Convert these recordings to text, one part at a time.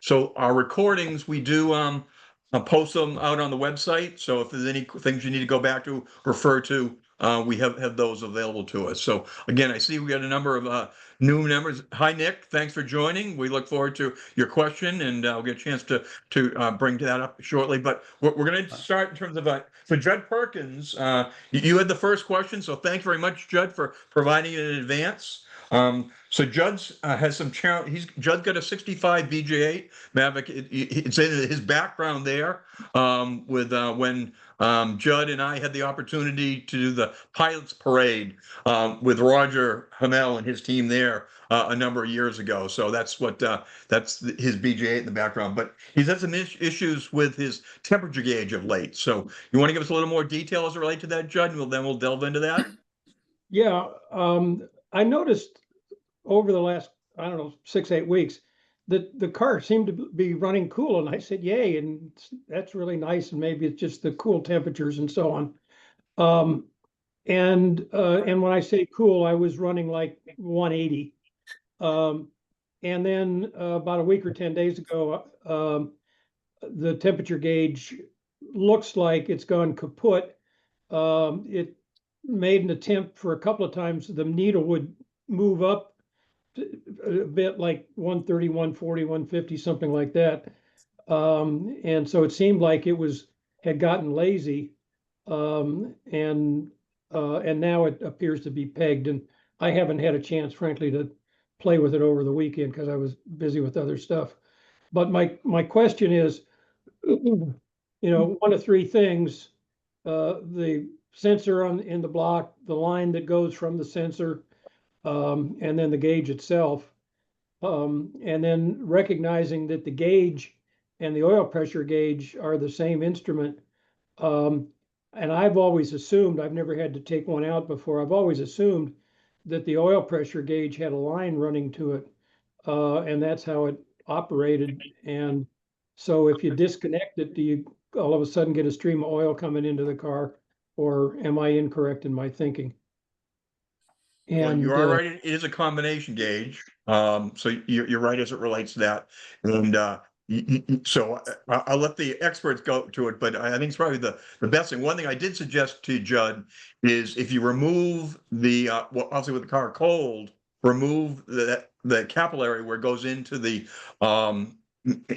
So our recordings, we do post them out on the website. So if there's any things you need to go back to, refer to, we have those available to us. So again, I see we got a number of new members. Hi, Nick. Thanks for joining. We look forward to your question, and I'll get a chance to bring that up shortly. But we're going to start in terms of for Judd Perkins. You had the first question, so thanks very much, Judd, for providing it in advance. So Judd's has some challenge. Judd's got a 65 BJ8 Mavic. It's in his background there with when Judd and I had the opportunity to do the pilots parade with Roger Hamel and his team there a number of years ago. So that's what that's his BJ8 in the background. But he's had some issues with his temperature gauge of late. So you want to give us a little more detail as it relates to that, Judd? And then we'll delve into that. Yeah, I noticed over the last, I don't know, 6-8 weeks that the car seemed to be running cool, and I said, "Yay!" And that's really nice. And maybe it's just the cool temperatures and so on. And when I say cool, I was running like 180. And then about a week or 10 days ago, the temperature gauge looks like it's gone kaput. It made an attempt for a couple of times. The needle would move up a bit, like 130, 140, 150, something like that. And so it seemed like it had gotten lazy. And now it appears to be pegged. And I haven't had a chance, frankly, to play with it over the weekend because I was busy with other stuff. But my question is, one of three things: the sensor in the block, the line that goes from the sensor, and then the gauge itself, and then recognizing that the gauge and the oil pressure gauge are the same instrument. And I've always assumed, I've never had to take one out before, I've always assumed that the oil pressure gauge had a line running to it, and that's how it operated. And so if you disconnect it, do you all of a sudden get a stream of oil coming into the car, or am I incorrect in my thinking? Well, you are right. It is a combination gauge. So you're right as it relates to that. And so I'll let the experts go to it, but I think it's probably the best thing. One thing I did suggest to Judd is if you remove well, obviously with the car cold, remove the capillary where it goes into the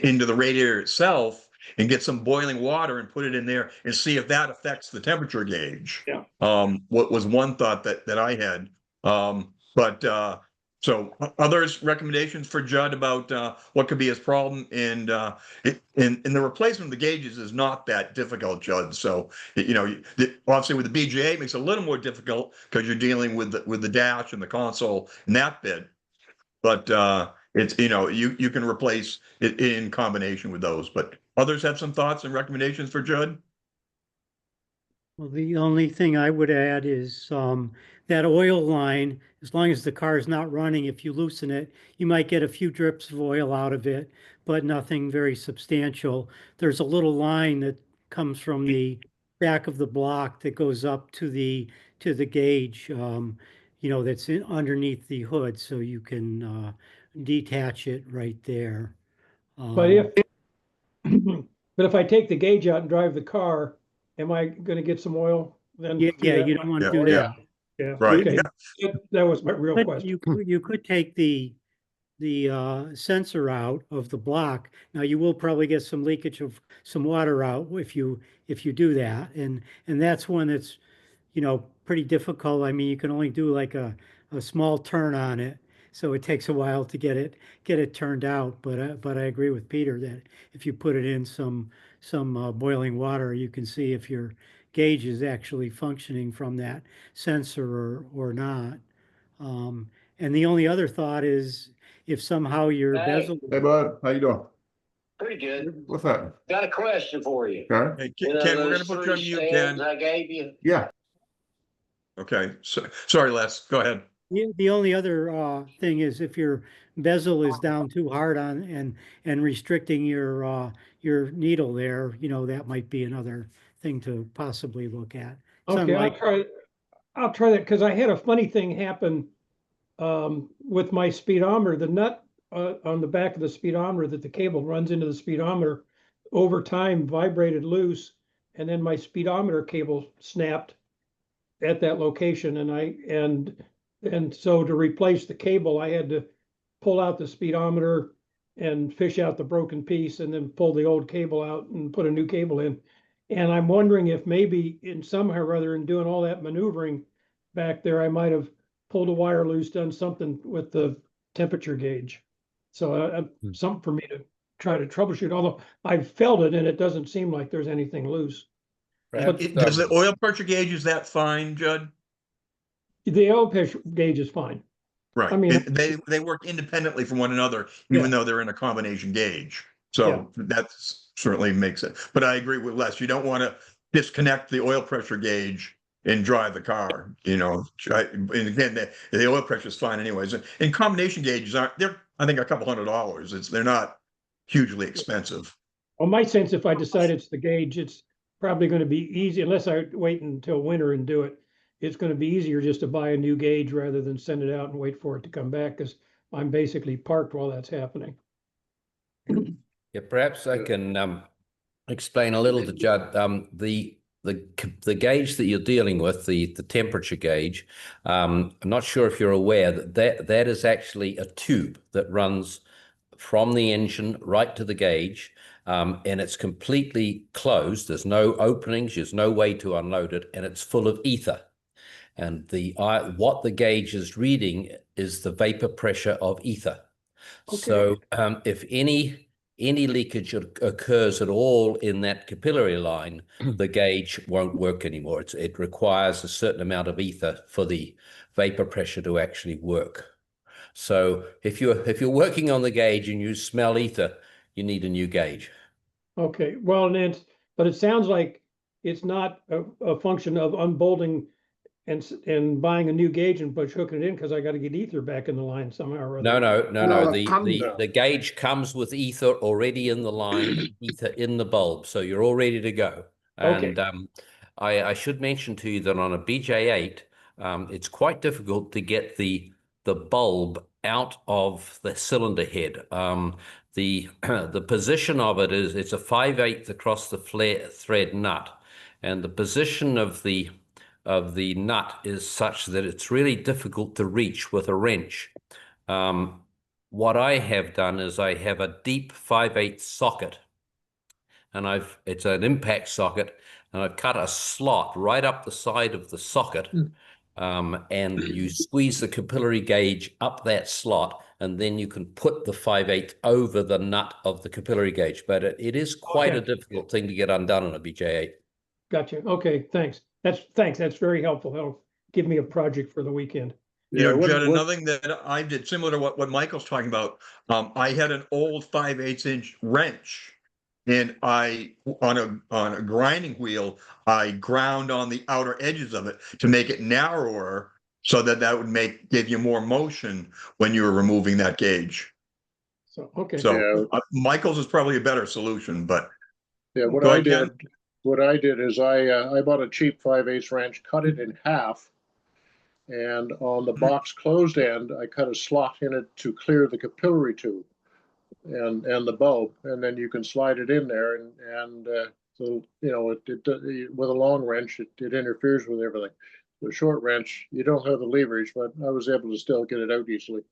radiator itself, and get some boiling water and put it in there and see if that affects the temperature gauge. Yeah. What was one thought that I had. So others recommendations for Judd about what could be his problem, and the replacement of the gauges is not that difficult, Judd. So obviously with the BGA it makes it a little more difficult because you're dealing with the dash and the console and that bit. But it's you can replace it in combination with those. But others have some thoughts and recommendations for Judd? Well, the only thing I would add is that oil line, as long as the car is not running, if you loosen it, you might get a few drips of oil out of it, but nothing very substantial. There's a little line that comes from the back of the block that goes up to the gauge, that's underneath the hood, so you can detach it right there. But if I take the gauge out and drive the car, am I going to get some oil then? Yeah, you don't want to do that. Yeah, right. Okay. Yeah. That was my real question. You could take the sensor out of the block. Now you will probably get some leakage of some water out if you do that, and that's one that's pretty difficult. I mean, you can only do like a small turn on it, so it takes a while to get it turned out. But I agree with Peter that if you put it in some boiling water, you can see if your gauge is actually functioning from that sensor or not. And the only other thought is if somehow your bezel. Hey, bud, how you doing? Pretty good. What's that? Got a question for you. Okay. Hey, Ken, we're gonna put you on mute, Ken. I gave you. Yeah. Okay. So, sorry, Les. Go ahead. The only other thing is if your bezel is down too hard on and restricting your needle there, that might be another thing to possibly look at. Okay, I'll try that, because I had a funny thing happen with my speedometer. The nut on the back of the speedometer that the cable runs into the speedometer over time vibrated loose, and then my speedometer cable snapped at that location, and so to replace the cable, I had to pull out the speedometer and fish out the broken piece and then pull the old cable out and put a new cable in. And I'm wondering if maybe in somehow or other in doing all that maneuvering back there, I might have pulled a wire loose, done something with the temperature gauge. So something for me to try to troubleshoot, although I've felt it and it doesn't seem like there's anything loose. Perhaps, Does the oil pressure gauge, is that fine, Judd? The oil pressure gauge is fine. Right. I mean- They work independently from one another, even though they're in a combination gauge. So that certainly makes it. But I agree with Les. You don't want to disconnect the oil pressure gauge and drive the car. And again, the oil pressure is fine anyways. And combination gauges they're I think a couple $100. They're not hugely expensive. Well, my sense, if I decide it's the gauge, it's probably going to be easy, unless I wait until winter and do it. It's going to be easier just to buy a new gauge rather than send it out and wait for it to come back, because I'm basically parked while that's happening. Yeah, perhaps I can explain a little to Judd. The gauge that you're dealing with, the temperature gauge, I'm not sure if you're aware that is actually a tube that runs from the engine right to the gauge, and it's completely closed. There's no openings, there's no way to unload it, and it's full of ether. And what the gauge is reading is the vapor pressure of ether. Okay. So if any leakage occurs at all in that capillary line, the gauge won't work anymore. It requires a certain amount of ether for the vapor pressure to actually work. So if you're working on the gauge and you smell ether, you need a new gauge. Okay, well, but it sounds like it's not a function of unbolting and buying a new gauge and hooking it in, because I got to get ether back in the line somehow or other. No. The gauge comes with ether already in the line, ether in the bulb, so you're all ready to go. And I should mention to you that on a BJ8, it's quite difficult to get the bulb out of the cylinder head. The position of it is it's a 5/8 across the thread nut, and the position of the nut is such that it's really difficult to reach with a wrench. What I have done is I have a deep 5/8 socket, and it's an impact socket, and I've cut a slot right up the side of the socket, and you squeeze the capillary gauge up that slot, and then you can put the 5/8 over the nut of the capillary gauge. But it is quite a difficult thing to get undone on a BJ8. Gotcha. Okay, thanks. That's very helpful. That'll give me a project for the weekend. Judd, another thing that I did similar to what Michael's talking about, I had an old 5/8 wrench, and on a grinding wheel, I ground on the outer edges of it to make it narrower, so that would give you more motion when you were removing that gauge. So, okay. So Michael's is probably a better solution, but what I did is I bought a cheap 5/8 wrench, cut it in half, and on the box closed end, I cut a slot in it to clear the capillary tube and the bulb, and then you can slide it in there, and so with a long wrench, it interferes with everything. The short wrench, you don't have the leverage, but I was able to still get it out easily.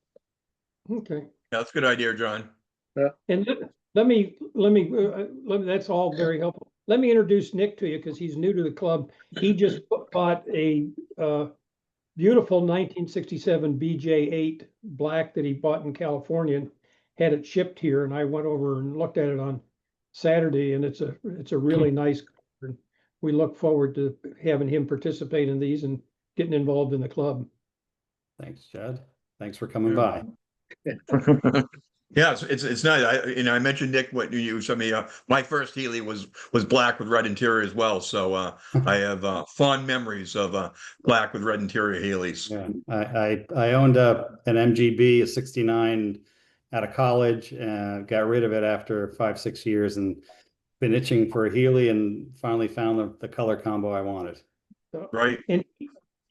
Okay. that's a good idea, John. And let me, that's all very helpful. Let me introduce Nick to you, because he's new to the club. He just bought a beautiful 1967 BJ8 black that he bought in California and had it shipped here. And I went over and looked at it on Saturday, and it's a really nice car. And we look forward to having him participate in these and getting involved in the club. Thanks, Judd. Thanks for coming by. Yeah, it's nice. I mentioned Nick what you used. I mean, my first Healey was black with red interior as well. So I have fond memories of black with red interior Healeys. Yeah, I owned an MGB, a 69 out of college, and got rid of it after 5-6 years, and been itching for a Healey, and finally found the color combo I wanted. Right. And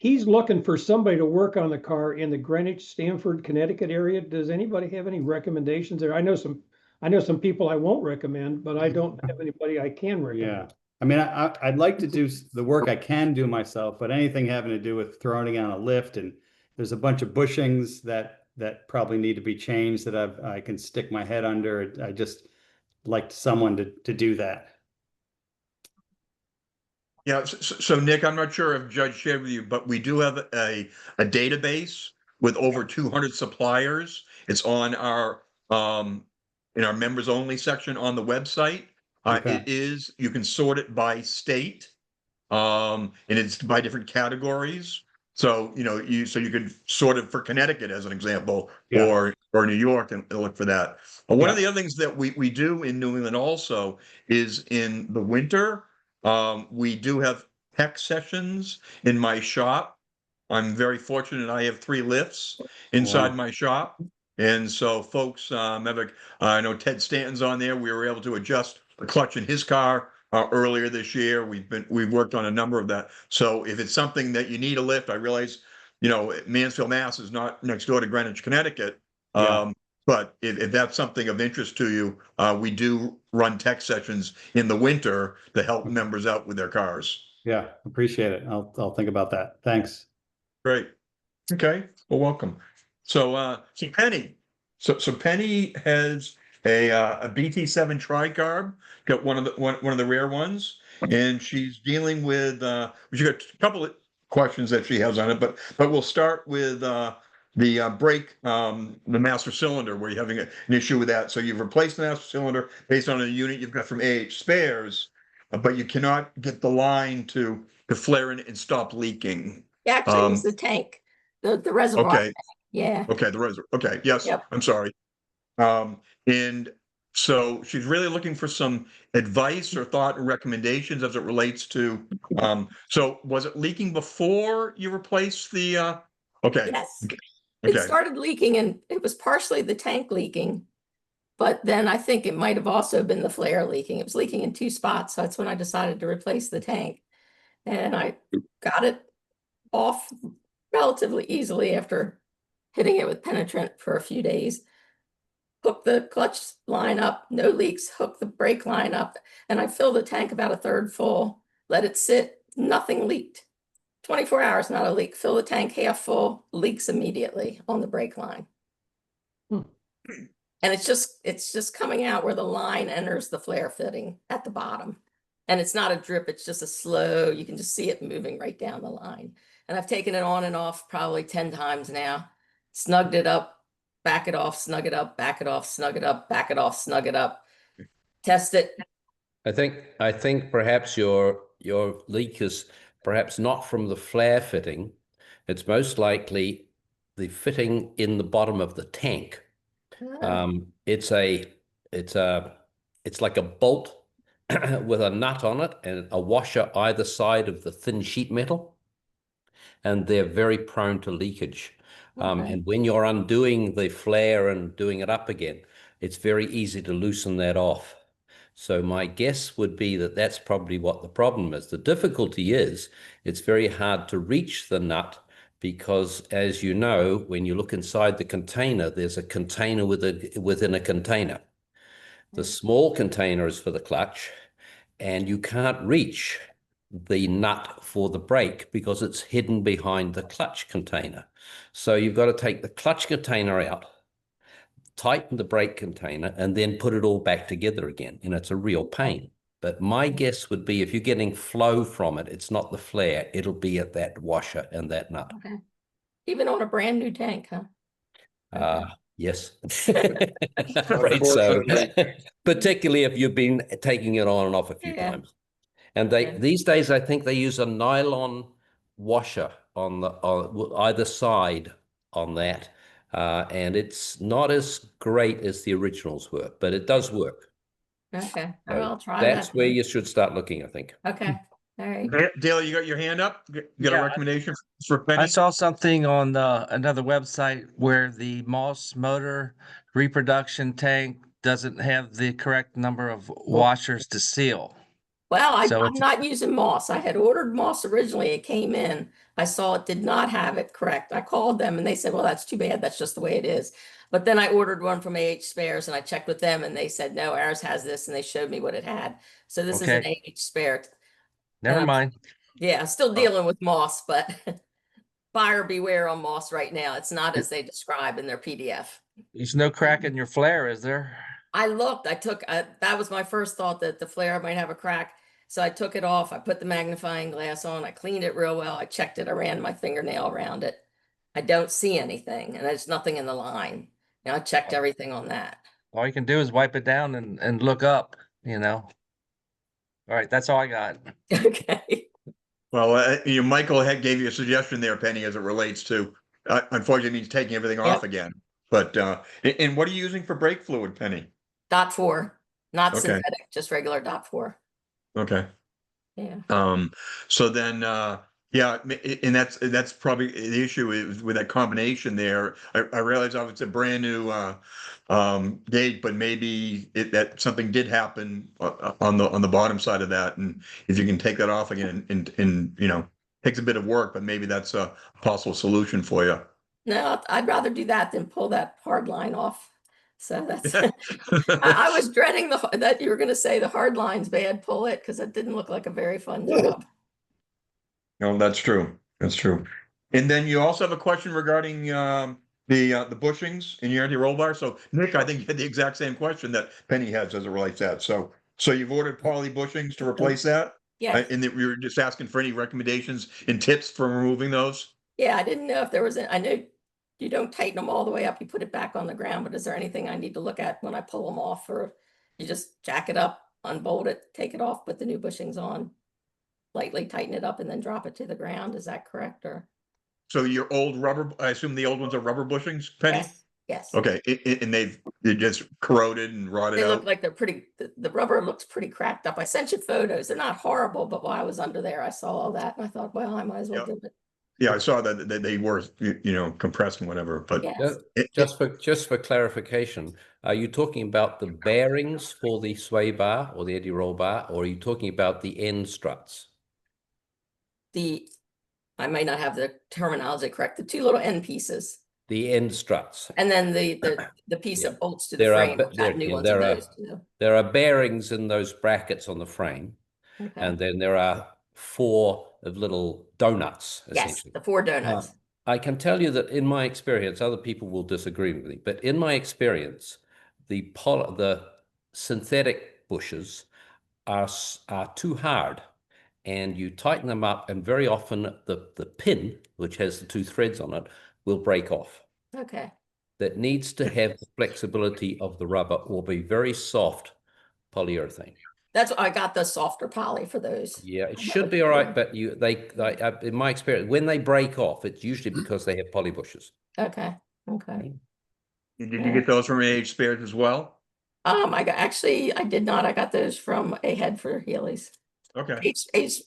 he's looking for somebody to work on the car in the Greenwich, Stamford, Connecticut area. Does anybody have any recommendations there? I know some people I won't recommend, but I don't have anybody I can recommend. Yeah. I mean, I'd like to do the work I can do myself, but anything having to do with throwing on a lift, and there's a bunch of bushings that probably need to be changed that I can stick my head under. I just like someone to do that. Yeah, so Nick, I'm not sure if Judge shared with you, but we do have a database with over 200 suppliers. It's on our in our members only section on the website. Okay. You can sort it by state, and it's by different categories. So, you could sort it for Connecticut as an example, Yeah. or New York, and look for that. But one of Yeah. the other things that we do in New England also is in the winter, we do have tech sessions in my shop. I'm very fortunate. I have 3 lifts inside Wow. my shop. And so folks, I know Ted Stanton's on there. We were able to adjust the clutch in his car earlier this year. We've worked on a number of that. So if it's something that you need a lift, I realize, Mansfield, Mass is not next door to Greenwich, Connecticut. Yeah. But if that's something of interest to you, we do run tech sessions in the winter to help members out with their cars. Yeah. Appreciate it. I'll think about that. Thanks. Great. Okay. Well, welcome. So Penny. So Penny has a BT7 tri-carb, got one of the rare ones, and she's dealing with she got a couple of questions that she has on it, but we'll start with the brake, the master cylinder, where you're having an issue with that. So you've replaced the master cylinder based on a unit you've got from AH Spares, but you cannot get the line to flare and stop leaking. Actually, it was the tank, the reservoir. Okay. Tank. Yeah. Okay, the reservoir. Okay, yes, Yep. I'm sorry. And so she's really looking for some advice or thought and recommendations as it relates to, so was it leaking before you replaced the, okay. Yes. Okay. It started leaking, and it was partially the tank leaking, but then I think it might have also been the flare leaking. It was leaking in 2 spots. So that's when I decided to replace the tank, and I got it off relatively easily after hitting it with penetrant for a few days. Hooked the clutch line up, no leaks, hooked the brake line up, and I filled the tank about 1/3 full, let it sit, nothing leaked. 24 hours, not a leak. Fill the tank half full, leaks immediately on the brake line. And it's just coming out where the line enters the flare fitting at the bottom. And it's not a drip, it's just a slow, you can just see it moving right down the line. And I've taken it on and off probably 10 times now, snugged it up, back it off, snug it up, back it off, snug it up, back it off, snug it up, test it. I think perhaps your leak is perhaps not from the flare fitting. It's most likely the fitting in the bottom of the tank. It's like a bolt with a nut on it and a washer either side of the thin sheet metal, and they're very prone to leakage. Okay. And when you're undoing the flare and doing it up again, it's very easy to loosen that off. So my guess would be that that's probably what the problem is. The difficulty is it's very hard to reach the nut because, as you know, when you look inside the container, there's a container within a container. The small container is for the clutch, and you can't reach the nut for the brake because it's hidden behind the clutch container. So you've got to take the clutch container out, tighten the brake container, and then put it all back together again. And it's a real pain. But my guess would be if you're getting flow from it, it's not the flare, it'll be at that washer and that nut. Okay. Even on a brand new tank, huh? Okay. Yes. Right. So particularly if you've been taking it on and off a few times. And these days, I think they use a nylon washer on either side on that. And it's not as great as the originals were, but it does work. Okay. So I'll try that. that's where you should start looking, I think. Okay. All right. Dale, you got your hand up? You got a recommendation for Penny? I saw something on another website where the Moss motor reproduction tank doesn't have the correct number of washers to seal. Well, So I'm not using moss. I had ordered moss originally. It came in. I saw it did not have it correct. I called them and they said, well, that's too bad. That's just the way it is. But then I ordered one from AH Spares and I checked with them and they said, no, ours has this. And they showed me what it had. So this is an Okay. AH Spare. never I'm mind. Yeah, still dealing with moss, but buyer beware on moss right now. It's not as they describe in their PDF. There's no crack in your flare, is there? I looked, that was my first thought, that the flare might have a crack. So I took it off. I put the magnifying glass on. I cleaned it real well. I checked it. I ran my fingernail around it. I don't see anything, and there's nothing in the line. Now I checked everything on that. All you can do is wipe it down and look up, you know. All right, that's all I got. Okay. Well, Michael gave you a suggestion there, Penny, as it relates to, unfortunately, means taking everything off again. But, and what are you using for brake fluid, Penny? .4, not Okay. synthetic, just regular .4. Okay. Yeah. So then, yeah, and that's probably the issue is with that combination there. I realize it's a brand new gauge, but maybe that something did happen on the bottom side of that, and if you can take that off again, and takes a bit of work, but maybe that's a possible solution for you. No, I'd rather do that than pull that hard line off. So that's, I was dreading that you were going to say the hard line's bad, pull it, because it didn't look like a very fun job. No, that's true. That's true. And then you also have a question regarding the bushings in your anti-roll bar. So Nick, I think you had the exact same question that Penny has as it relates to that. So you've ordered poly bushings to replace that? Yeah. And that we were just asking for any recommendations and tips for removing those? Yeah, I didn't know if there was, I know you don't tighten them all the way up, you put it back on the ground, but is there anything I need to look at when I pull them off, or you just jack it up, unbolt it, take it off, put the new bushings on, lightly tighten it up and then drop it to the ground? Is that correct? Or So your old rubber, I assume the old ones are rubber bushings, Penny? yes, yes. Okay, and they're just corroded and rotted They out? look like they're pretty, the rubber looks pretty cracked up. I sent you photos. They're not horrible, but while I was under there, I saw all that and I thought, well, I might as well do it. Yeah, I saw that they were, compressed and whatever, but Yes. Just for clarification, are you talking about the bearings for the sway bar or the eddy roll bar, or are you talking about the end struts? I might not have the terminology correct, the two little end pieces. The end struts. And then the piece that bolts to the There frame. are, which I have new yeah, ones of those too. there are bearings in those brackets on the frame, Okay. and then there are 4 of little donuts, Yes, essentially. the 4 donuts. I can tell you that in my experience, other people will disagree with me, but in my experience, the synthetic bushes are too hard, and you tighten them up, and very often the pin, which has the 2 threads on it, will break off. Okay. That needs to have the flexibility of the rubber or be very soft polyurethane. That's I got the softer poly for those. Yeah, it should be all right, but they in my experience, when they break off, it's usually because they have poly bushes. Okay. Okay. did you get those from AH Spares as well? I did not. I got those from a head for Healy's. Okay.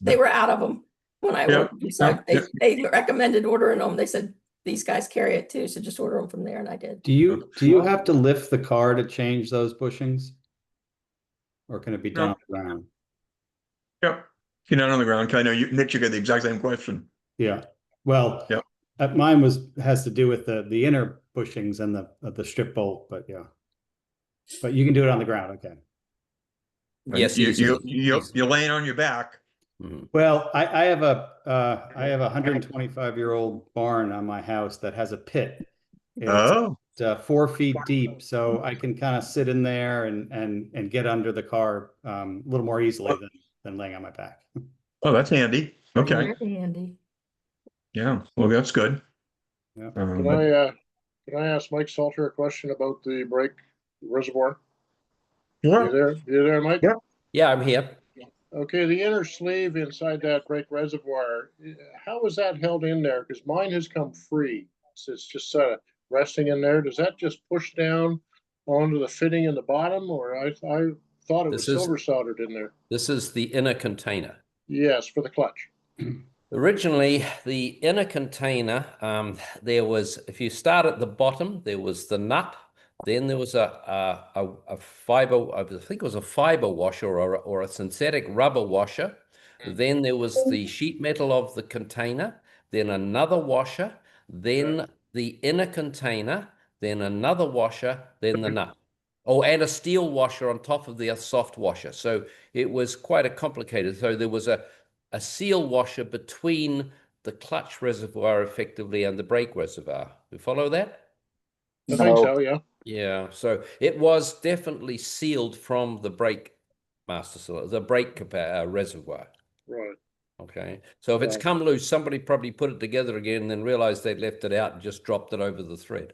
They were out of them when I ordered them. So they recommended ordering them. They said these guys carry it too, so just order them from there, and I did. Do you have to lift the car to change those bushings? Or can it be done on the ground? Yep. You're not on the ground. I know Nick, you got the exact same question. Yeah. Well, mine has to do with the inner bushings and the strip bolt, but yeah. But you can do it on the ground, okay. Yes, you're laying on your back. Mm-hmm. Well, I have a 125-year-old barn on my house that has a pit. It's 4 feet deep, so I can kind of sit in there and get under the car a little more easily than laying on my back. Oh, that's handy. Okay. Very handy. Yeah. Well, that's good. Yeah. Can I ask Mike Salter a question about the brake reservoir? Yeah. You there, Mike? Yeah. Yeah, I'm here. Okay, the inner sleeve inside that brake reservoir, how is that held in there? Because mine has come free. It's just sort of resting in there. Does that just push down onto the fitting in the bottom, or I thought it was silver soldered in there? This is the inner container. Yes, for the clutch. Originally, the inner container, there was, if you start at the bottom, there was the nut Then there was a fiber, I think it was a fiber washer or a synthetic rubber washer. Then there was the sheet metal of the container, then another washer, then the inner container, then another washer, then the nut. Oh, and a steel washer on top of the soft washer. So it was quite a complicated. So there was a seal washer between the clutch reservoir effectively and the brake reservoir. You follow that? I think so, yeah. Yeah. So it was definitely sealed from the brake master cylinder, the brake reservoir. Right. Okay. So if it's come loose, somebody probably put it together again and then realized they'd left it out and just dropped it over the thread.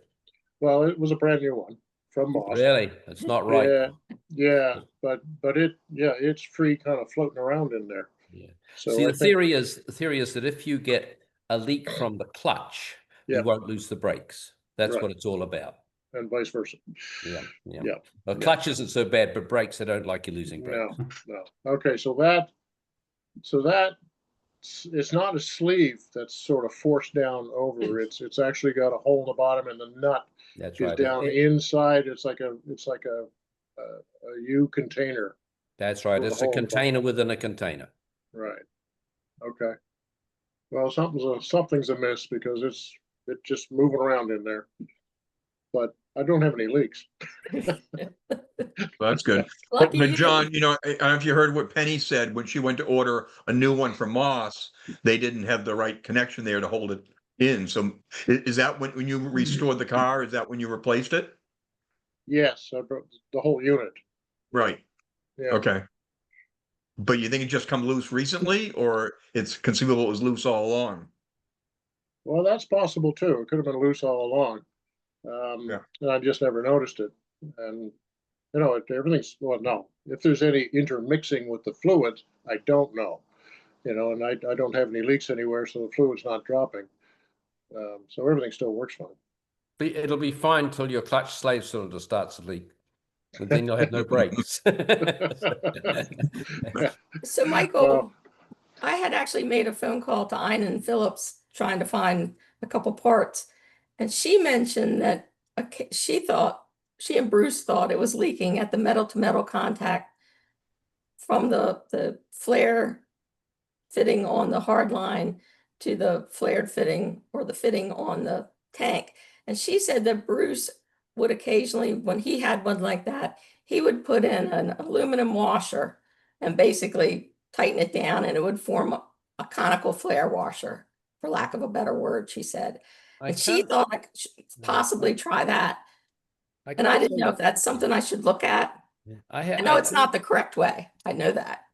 Well, it was a brand new one from Moss. Really? It's not right. Yeah, but it's free kind of floating around in there. Yeah. So See, the theory is that if you get a leak from the clutch, you won't lose the brakes. That's what it's all about. And vice versa. Yeah. Yeah. Well, clutch isn't so bad, but brakes, I don't like you losing brakes. No. Okay, so that it's not a sleeve that's sort of forced down over. It's actually got a hole in the bottom, and the nut is down inside. It's like a U container. That's right. It's a container within a container. Right. Okay. Well, something's amiss because it's just moving around in there. But I don't have any leaks. That's good. But John, I don't know if you heard what Penny said when she went to order a new one from Moss, they didn't have the right connection there to hold it in. So is that when you restored the car, is that when you replaced it? Yes, I broke the whole unit. Right. Yeah. Okay. But you think it just come loose recently, or it's conceivable it was loose all along? Well, that's possible too. It could have been loose all along. And I just never noticed it. And everything's no. If there's any intermixing with the fluids, I don't know. And I don't have any leaks anywhere, so the fluid's not dropping. So everything still works fine. It'll be fine till your clutch slave cylinder starts to leak. And then you'll have no brakes. So Michael, I had actually made a phone call to Einan Phillips trying to find a couple parts. And she mentioned that she and Bruce thought it was leaking at the metal to metal contact from the flare fitting on the hard line to the flared fitting or the fitting on the tank. And she said that Bruce would occasionally, when he had one like that, he would put in an aluminum washer and basically tighten it down, and it would form a conical flare washer, for lack of a better word, she said. And she thought I could possibly try that. And I didn't know if that's something I should look at. I know it's not the correct way. I know that.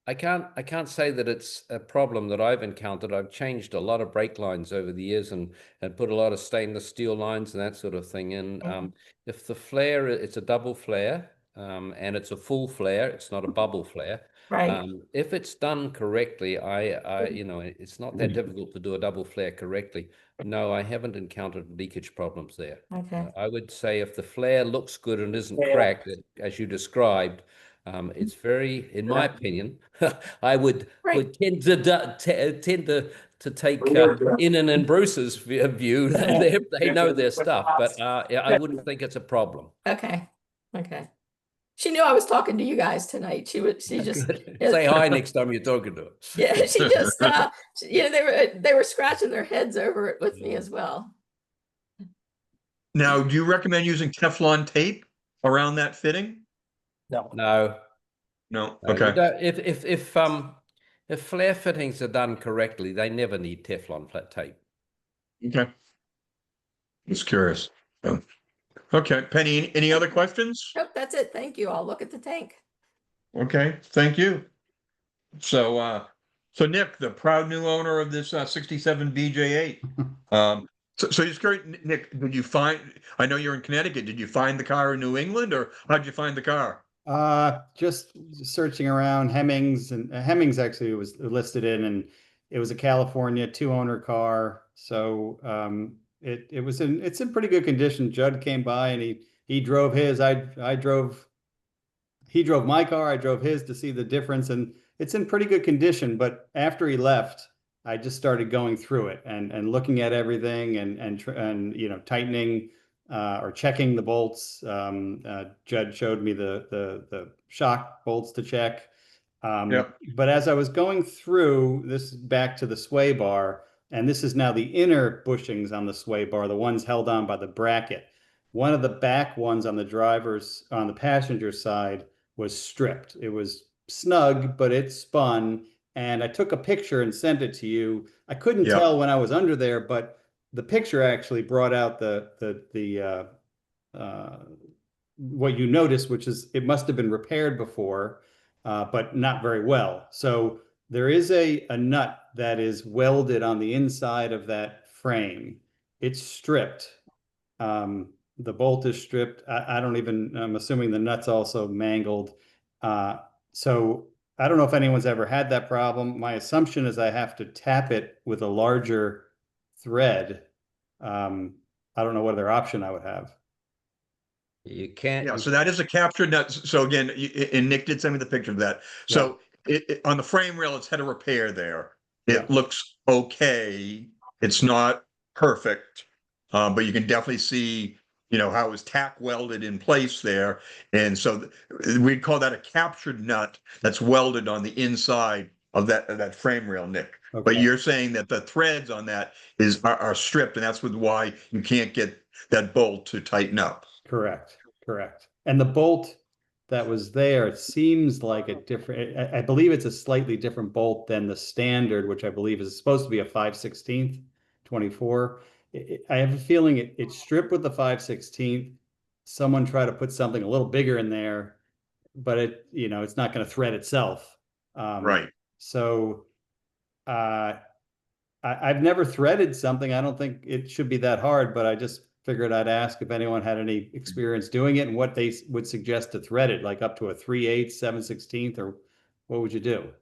I can't say that it's a problem that I've encountered. I've changed a lot of brake lines over the years and put a lot of stainless steel lines and that sort of thing in. If the flare, it's a double flare, and it's a full flare, it's not a bubble flare. Right. If it's done correctly, it's not that difficult to do a double flare correctly. No, I haven't encountered leakage problems there. Okay. I would say if the flare looks good and isn't cracked, as you described, it's very, in my opinion, I would tend to take Inan and Bruce's view. They know their stuff, but I wouldn't think it's a problem. Okay. She knew I was talking to you guys tonight. She just say hi next time you're talking to her. Yeah, she just they were scratching their heads over it with me as well. Now, do you recommend using Teflon tape around that fitting? No. Okay. If flare fittings are done correctly, they never need Teflon flat tape. Okay. Just curious. Okay, Penny, any other questions? Nope, that's it. Thank you. I'll look at the tank. Okay, thank you. So Nick, the proud new owner of this 67 BJ8. So just curious, Nick, I know you're in Connecticut, did you find the car in New England, or how'd you find the car? Just searching around. Hemmings actually was listed in, and it was a California 2-owner car. So it's in pretty good condition. Judd came by and he drove his. He drove my car. I drove his to see the difference, and it's in pretty good condition. But after he left, I just started going through it and looking at everything and tightening or checking the bolts. Judd showed me the shock bolts to check. Yep. But as I was going through this back to the sway bar, and this is now the inner bushings on the sway bar, the ones held on by the bracket. One of the back ones on the passenger side was stripped. It was snug, but it spun. And I took a picture and sent it to you. I couldn't Yep. tell when I was under there, but the picture actually brought out what you noticed, which is it must have been repaired before, but not very well. So there is a nut that is welded on the inside of that frame. It's stripped. The bolt is stripped. I'm assuming the nut's also mangled. So I don't know if anyone's ever had that problem. My assumption is I have to tap it with a larger thread. I don't know what other option I would have. You can't. Yeah, so that is a captured nut. So again, and Nick did send me the picture of that. So on the frame rail, it's had a repair there. It looks okay. It's not perfect, but you can definitely see, how it was tack welded in place there. And so we'd call that a captured nut that's welded on the inside of that frame rail, Nick. Okay. But you're saying that the threads on that are stripped, and that's why you can't get that bolt to tighten up. Correct. And the bolt that was there, it seems like I believe it's a slightly different bolt than the standard, which I believe is supposed to be a 5/16 24. I have a feeling it's stripped with the 5/16. Someone tried to put something a little bigger in there, but it's not going to thread itself. Right. So I've never threaded something. I don't think it should be that hard, but I just figured I'd ask if anyone had any experience doing it and what they would suggest to thread it, like up to a 3/8, 7/16, or what would you do?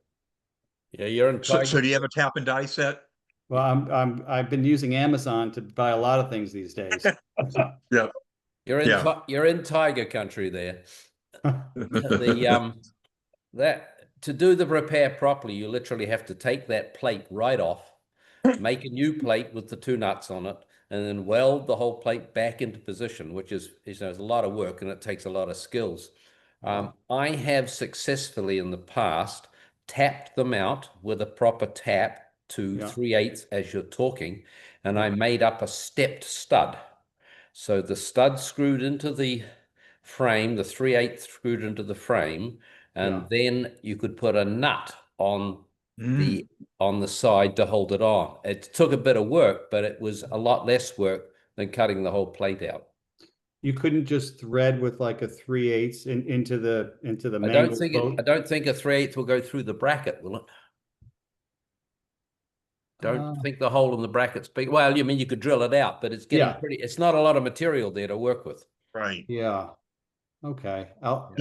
Yeah, you're in. So do you have a tap and die set? Well, I've been using Amazon to buy a lot of things these days. Yeah. You're in tiger country there. That to do the repair properly, you literally have to take that plate right off, make a new plate with the two nuts on it, and then weld the whole plate back into position, which is a lot of work and it takes a lot of skills. I have successfully in the past tapped them out with a proper tap to 3/8 as you're talking, and I made up a stepped stud. So the stud screwed into the frame, the 3/8 screwed into the frame, and then you could put a nut on the side to hold it on. It took a bit of work, but it was a lot less work than cutting the whole plate out. You couldn't just thread with like a 3/8 into the I don't think a 3/8 will go through the bracket, will it? Don't think the hole in the bracket's big. Well, you could drill it out, but it's getting pretty. It's not a lot of material there to work with. Right. Yeah. Okay. I'll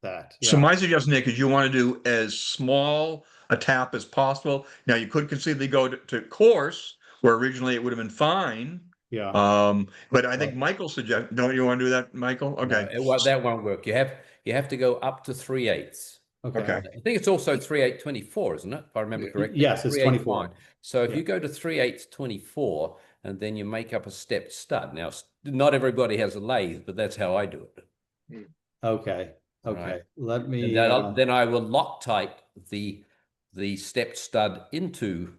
that. So my suggestion, Nick, is you want to do as small a tap as possible. Now you could conceivably go to coarse, where originally it would have been fine. Yeah. But I think Michael suggested. Don't you want to do that, Michael? Okay. No, that won't work. You have to go up to 3/8. Okay. I think it's also 3/8 24, isn't it? If I remember correctly. Yes, it's 24. So if you go to 3/8 24, and then you make up a stepped stud. Now, not everybody has a lathe, but that's how I do it. Okay. Right. Let me. Then I will Loctite the stepped stud into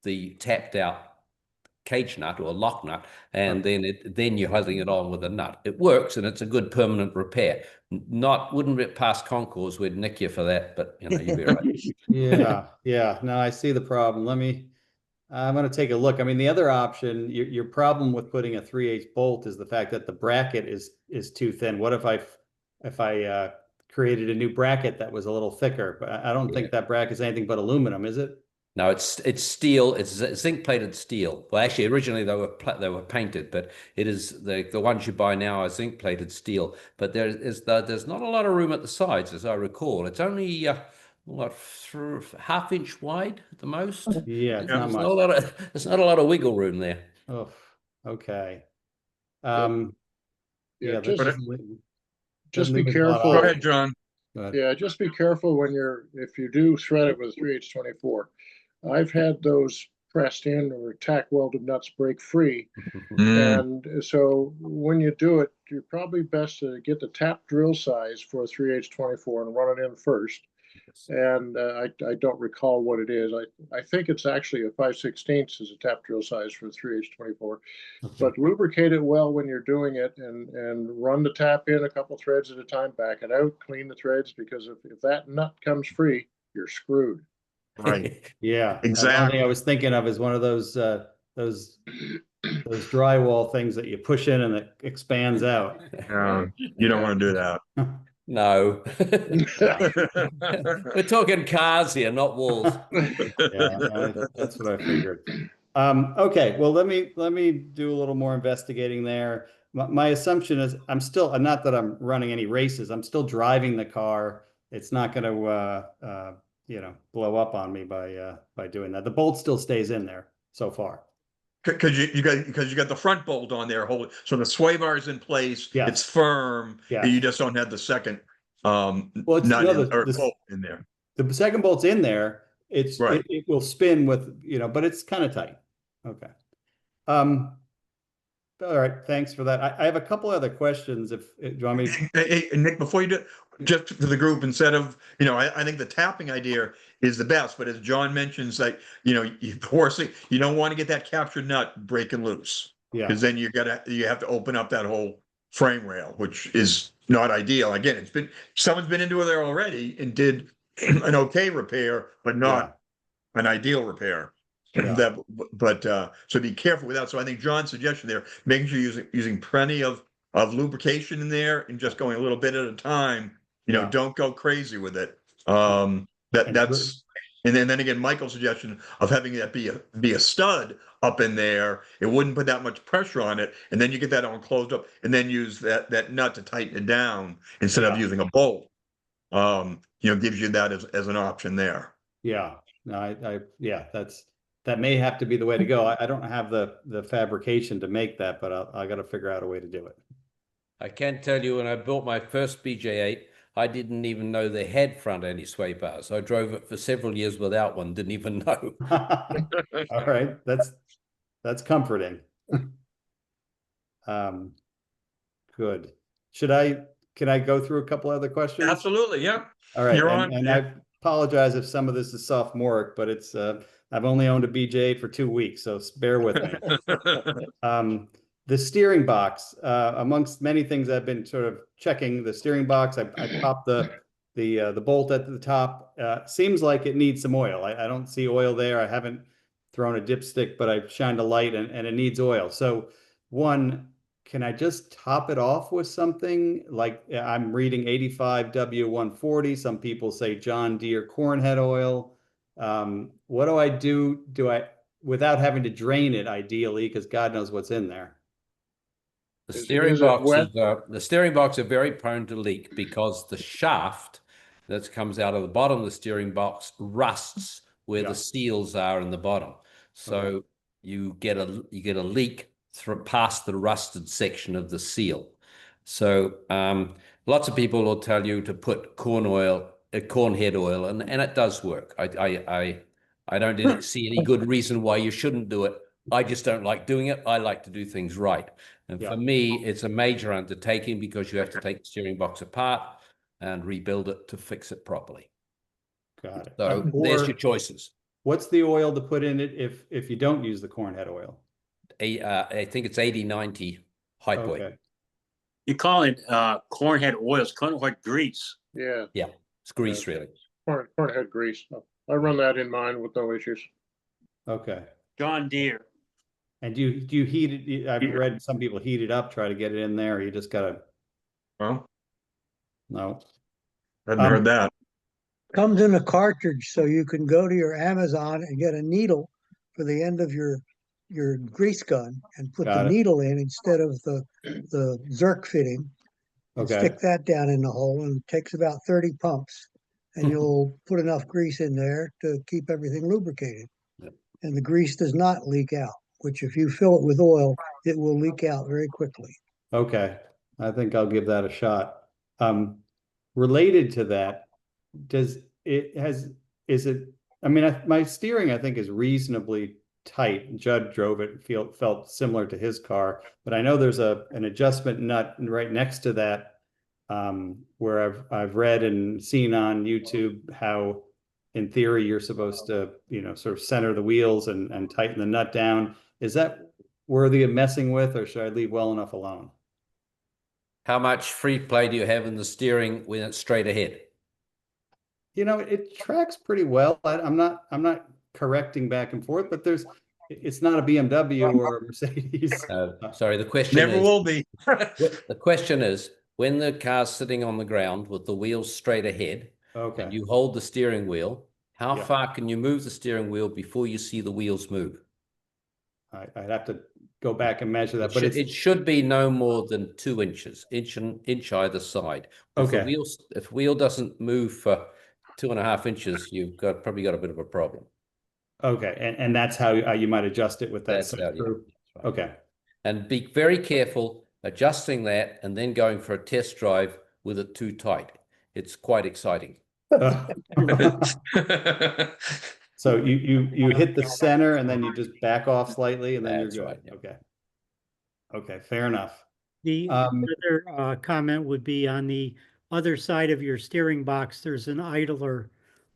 the tapped out cage nut or lock nut, and then you're holding it on with a nut. It works, and it's a good permanent repair. Wouldn't it pass concours? We'd nick you for that, but you'd be right. Yeah. No, I see the problem. I'm going to take a look. I mean, the other option, your problem with putting a 3/8 bolt is the fact that the bracket is too thin. What if I created a new bracket that was a little thicker? But I don't think that bracket is anything but aluminum, is it? No, it's steel. It's zinc plated steel. Well, actually, originally they were painted, but it is the ones you buy now are zinc plated steel. But there's not a lot of room at the sides, as I recall. It's only ½ inch wide at the most. Yeah, it's not much. There's not a lot of wiggle room there. Oh, okay. Just be careful. Go ahead, John. Yeah, just be careful if you do thread it with 3/8 24. I've had those pressed in or tack welded nuts break free. Mm, And so when you do it, you're probably best to get the tap drill size for a 3H24 and run it in first. And I don't recall what it is. I think it's actually a 5/16 is a tap drill size for a 3H24. But lubricate it well when you're doing it, and run the tap in a couple threads at a time, back it out, clean the threads, because if that nut comes free, you're screwed. right, Yeah. The one exactly. thing I was thinking of is one of those drywall things that you push in and it expands out. You don't want to do that. No. We're talking cars here, not walls. Yeah, that's what I figured. Okay, well, let me do a little more investigating there. My assumption is I'm still, not that I'm running any races, I'm still driving the car. It's not going to, blow up on me by doing that. The bolt still stays in there so far. Because you got the front bolt on there, so the sway bar is in place. Yes. It's firm. Yes. And you just don't have the second Well, it's nut no, bolt in there. the second bolt's in there. It's Right. it will spin with, but it's kind of tight. Okay. All right. Thanks for that. I have a couple other questions. Do you want me? Hey, Nick, before you do, just to the group, instead of, I think the tapping idea is the best, but as John mentions, like, you don't want to get that captured nut breaking loose. Yeah. Because then you have to open up that whole frame rail, which is not ideal. Again, someone's been into it there already and did an okay repair, but not an ideal repair. Yeah. So be careful with that. So I think John's suggestion there, making sure you're using plenty of lubrication in there and just going a little bit at a time. Don't go crazy with it. That's and then again, Michael's suggestion of having that be a stud up in there, it wouldn't put that much pressure on it, and then you get that all closed up, and then use that nut to tighten it down instead of using a bolt. Gives you that as an option there. Yeah. No, that may have to be the way to go. I don't have the fabrication to make that, but I got to figure out a way to do it. I can tell you, when I built my first BJ8, I didn't even know they had front anti-sway bars. I drove it for several years without one, didn't even know. All right, that's comforting. Good. Can I go through a couple other questions? Absolutely, yeah. All right, You're on. and I apologize if some of this is sophomoric, but it's I've only owned a BJ8 for 2 weeks, so bear with me. The steering box, amongst many things I've been sort of checking, the steering box, I popped the bolt at the top. Seems like it needs some oil. I don't see oil there. I haven't thrown a dipstick, but I've shined a light and it needs oil. So one, can I just top it off with something? Like I'm reading 85W140. Some people say John Deere cornhead oil. What do I do? Without having to drain it ideally, because God knows what's in there. The steering box are very prone to leak because the shaft that comes out of the bottom of the steering box rusts where the seals are in the bottom. So you get a leak past the rusted section of the seal. So lots of people will tell you to put cornhead oil, and it does work. I don't see any good reason why you shouldn't do it. I just don't like doing it. I like to do things right. And for me, it's a major undertaking because you have to take the steering box apart and rebuild it to fix it properly. Got it. So there's your choices. What's the oil to put in it if you don't use the cornhead oil? I think it's 80-90 high point. Okay. You call it cornhead oil. It's cornhead grease. Yeah. Yeah, it's grease really. Cornhead grease. I run that in mine with no issues. Okay. John Deere. And do you heat it? I've read some people heat it up, try to get it in there. You just gotta. Well, no. Hadn't heard that. Comes in a cartridge, so you can go to your Amazon and get a needle for the end of your grease gun and put the needle in instead of the Zerk fitting. Okay. Stick that down in the hole, and it takes about 30 pumps, and you'll put enough grease in there to keep everything lubricated. And the grease does not leak out, which if you fill it with oil, it will leak out very quickly. Okay. I think I'll give that a shot. Related to that, my steering, I think, is reasonably tight. Judd drove it, felt similar to his car, but I know there's an adjustment nut right next to that, where I've read and seen on YouTube how, in theory, you're supposed to, sort of center the wheels and tighten the nut down. Is that worthy of messing with, or should I leave well enough alone? How much free play do you have in the steering when it's straight ahead? It tracks pretty well. I'm not correcting back and forth, but it's not a BMW or a Mercedes. Sorry, the question Never is, will be. the question is, when the car's sitting on the ground with the wheels straight ahead, Okay. and you hold the steering wheel, how Yeah. far can you move the steering wheel before you see the wheels move? I'd have to go back and measure that, but It should be no more than 2 inches, inch either side. If the Okay. wheel doesn't move for 2.5 inches, you've probably got a bit of a problem. Okay, and that's how you might adjust it with that That's how, screw. right. Okay. And be very careful adjusting that and then going for a test drive with it too tight. It's quite exciting. So you hit the center and then you just back off slightly and then That's you're good. right, yeah. Okay. Okay, fair enough. The other comment would be on the other side of your steering box, there's an idler,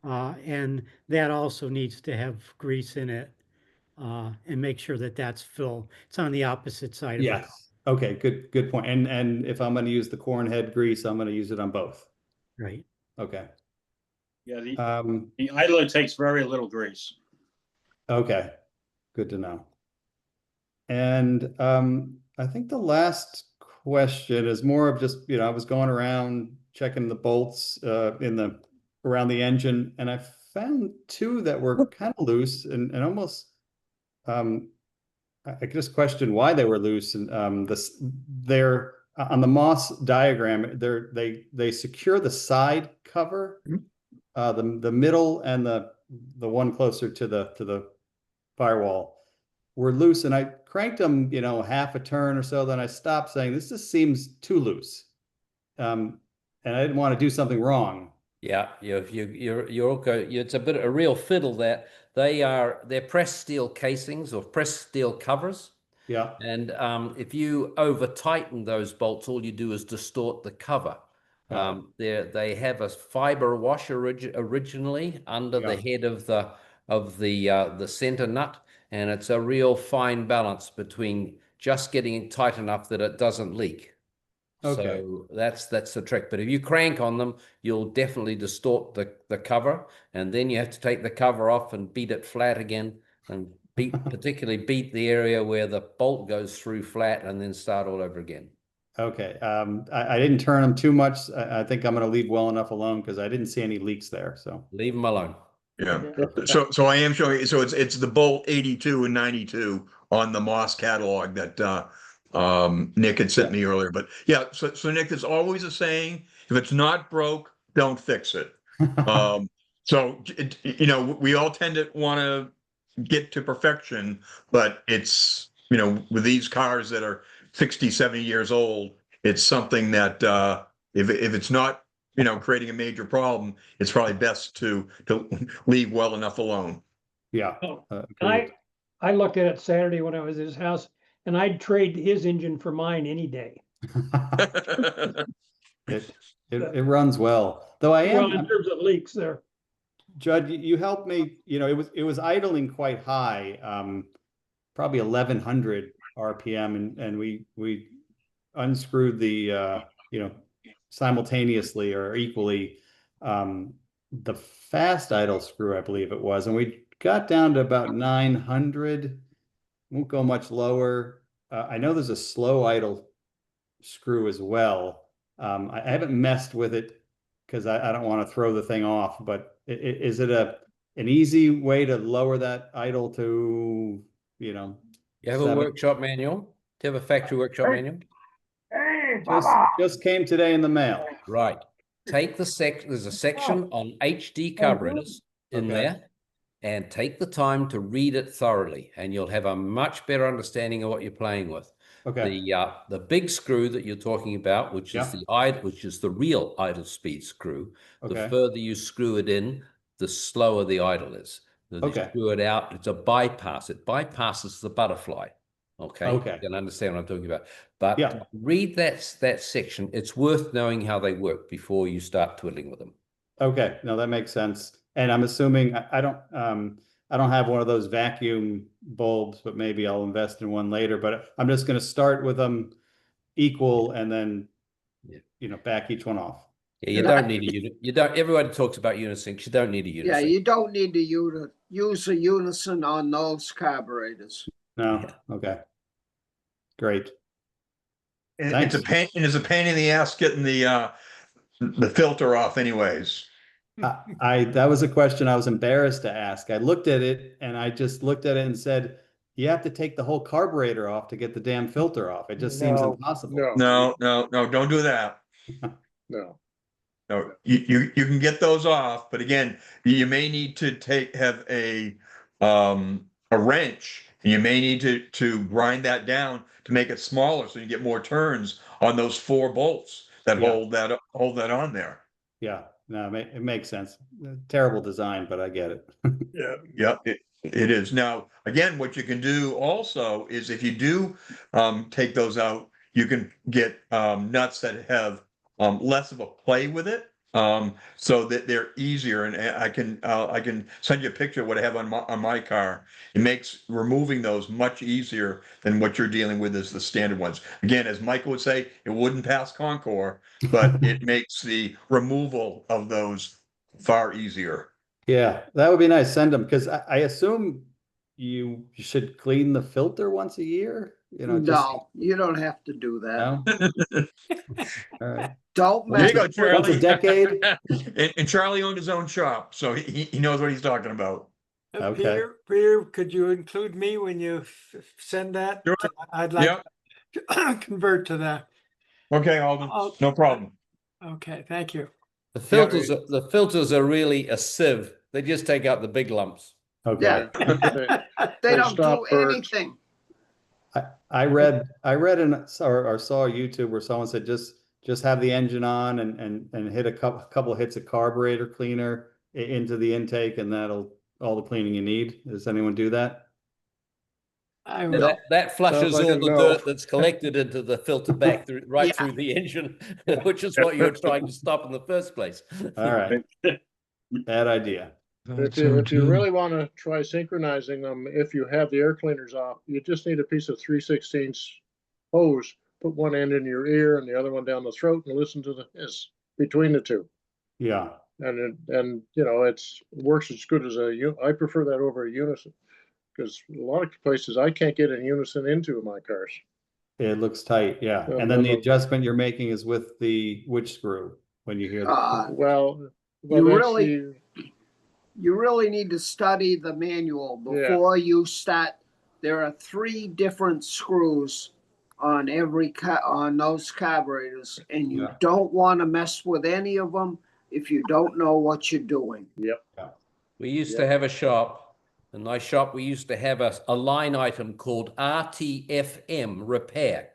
and that also needs to have grease in it, and make sure that that's full. It's on the opposite side of it. Yes. Okay, good point. And if I'm going to use the corn head grease, I'm going to use it on both. Right. Okay. Yeah, the idler takes very little grease. Okay, good to know. And I think the last question is more of just, I was going around checking the bolts around the engine, and I found 2 that were kind of loose and almost I just questioned why they were loose. And they're on the Moss diagram, they secure the side cover, the middle and the one closer to the firewall were loose, and I cranked them, half a turn or so. Then I stopped, saying this just seems too loose, and I didn't want to do something wrong. Yeah, you're okay. It's a real fiddle that they're pressed steel casings or pressed steel covers. Yeah. And if you over tighten those bolts, all you do is distort the cover. They have a fiber washer originally under the head of the center nut, and it's a real fine balance between just getting it tight enough that it doesn't leak. Okay. So that's the trick. But if you crank on them, you'll definitely distort the cover, and then you have to take the cover off and beat it flat again, and particularly beat the area where the bolt goes through flat, and then start all over again. Okay. I didn't turn them too much. I think I'm going to leave well enough alone because I didn't see any leaks there. So leave them alone. Yeah. So I am showing. So it's the bolt 82 and 92 on the Moss catalog that Nick had sent me earlier. But yeah, so Nick, there's always a saying: if it's not broke, don't fix it. So we all tend to want to get to perfection, but it's with these cars that are 60, 70 years old, it's something that if it's not creating a major problem, it's probably best to leave well enough alone. Yeah. I looked at it Saturday when I was at his house, and I'd trade his engine for mine any day. It runs well, though. Well, in terms of leaks there. Judd, you helped me. It was idling quite high, probably 1100 RPM, and we unscrewed the simultaneously or equally the fast idle screw, I believe it was, and we got down to about 900. Won't go much lower. I know there's a slow idle screw as well. I haven't messed with it because I don't want to throw the thing off, but is it an easy way to lower that idle to, You have a workshop manual? Do you have a factory workshop manual? Just came today in the mail. Right. Take there's a section on HD carburetors in there, and take the time to read it thoroughly, and you'll have a much better understanding of what you're playing with. Okay. The big screw that you're talking about, which is the real idle speed screw, the further you screw it in, the slower the idle is. Then they Okay. screw it out. It's a bypass. It bypasses the butterfly. Okay. Okay. You can understand what I'm talking about. But Yeah. read that section. It's worth knowing how they work before you start twiddling with them. Okay, no, that makes sense. And I'm assuming I don't have one of those vacuum bulbs, but maybe I'll invest in one later. But I'm just going to start with them equal and then, back each one off. Yeah, you don't need a unit. You don't. Everybody talks about unisinks. You don't need a Yeah, unisync. you don't need to use a unison on those carburetors. No, okay, great. And Thanks. it's a pain in the ass getting the filter off anyways. That was a question I was embarrassed to ask. I looked at it and I just looked at it and said, you have to take the whole carburetor off to get the damn filter off. It just seems impossible. No, don't do that. No. No, you can get those off, but again, you may need to have a wrench, and you may need to grind that down to make it smaller so you get more turns on those 4 bolts that hold that on there. Yeah, no, it makes sense. Terrible design, but I get it. Yeah, it is. Now, again, what you can do also is if you do take those out, you can get nuts that have less of a play with it, so that they're easier. And I can send you a picture of what I have on my car. It makes removing those much easier than what you're dealing with as the standard ones. Again, as Michael would say, it wouldn't pass Concours, but it makes the removal of those far easier. Yeah, that would be nice. Send them, because I assume you should clean the filter once a year. No, you don't have to do that. No? All right. Don't There you go, mess. Charlie. Once a decade? And Charlie owned his own shop, so he knows what he's talking about. Okay. Peter, could you include me when you send that? Sure. I'd like to convert to that. Okay, Alden, no problem. Okay, thank you. The filters are really a sieve. They just take out the big lumps. Okay. Yeah. They don't do anything. I read or saw a YouTube where someone said just have the engine on and hit a couple hits of carburetor cleaner into the intake, and that'll all the cleaning you need. Does anyone do that? That flushes all the dirt that's collected into the filter back through the engine, which is what you're trying to stop in the first place. All right. Bad idea. If you really want to try synchronizing them, if you have the air cleaners off, you just need a piece of 3/16 hose. Put one end in your ear and the other one down the throat, and listen to the hiss between the two. Yeah. And it works as good as I prefer that over a unison, because a lot of places I can't get a unison into my cars. It looks tight, yeah. And then the adjustment you're making is with which screw when you hear that? You really need to study the manual before you start. There are 3 different screws on on those carburetors, and you don't want to mess with any of them if you don't know what you're doing. Yep. We used to have a shop, in my shop, we used to have a line item called RTFM, repair.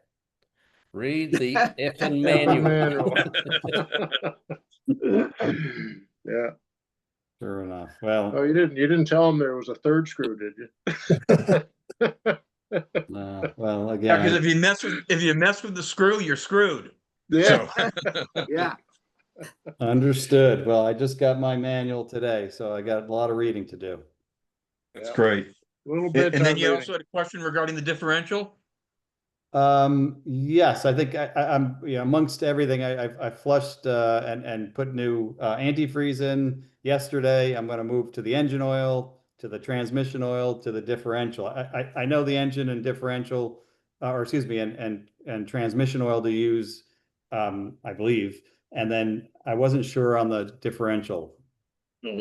Read the effing manual. Yeah. Sure enough. Well, oh, you didn't tell them there was a 3rd screw, did you? Well, again, because if you mess with the screw, you're screwed. Yeah. So. Yeah. Understood. Well, I just got my manual today, so I got a lot of reading to do. That's great. A little bit. And then you also had a question regarding the differential. Yes, I think I'm amongst everything. I flushed and put new antifreeze in yesterday. I'm going to move to the engine oil, to the transmission oil, to the differential. I know the engine and differential, and transmission oil to use, I believe. And then I wasn't sure on the differential.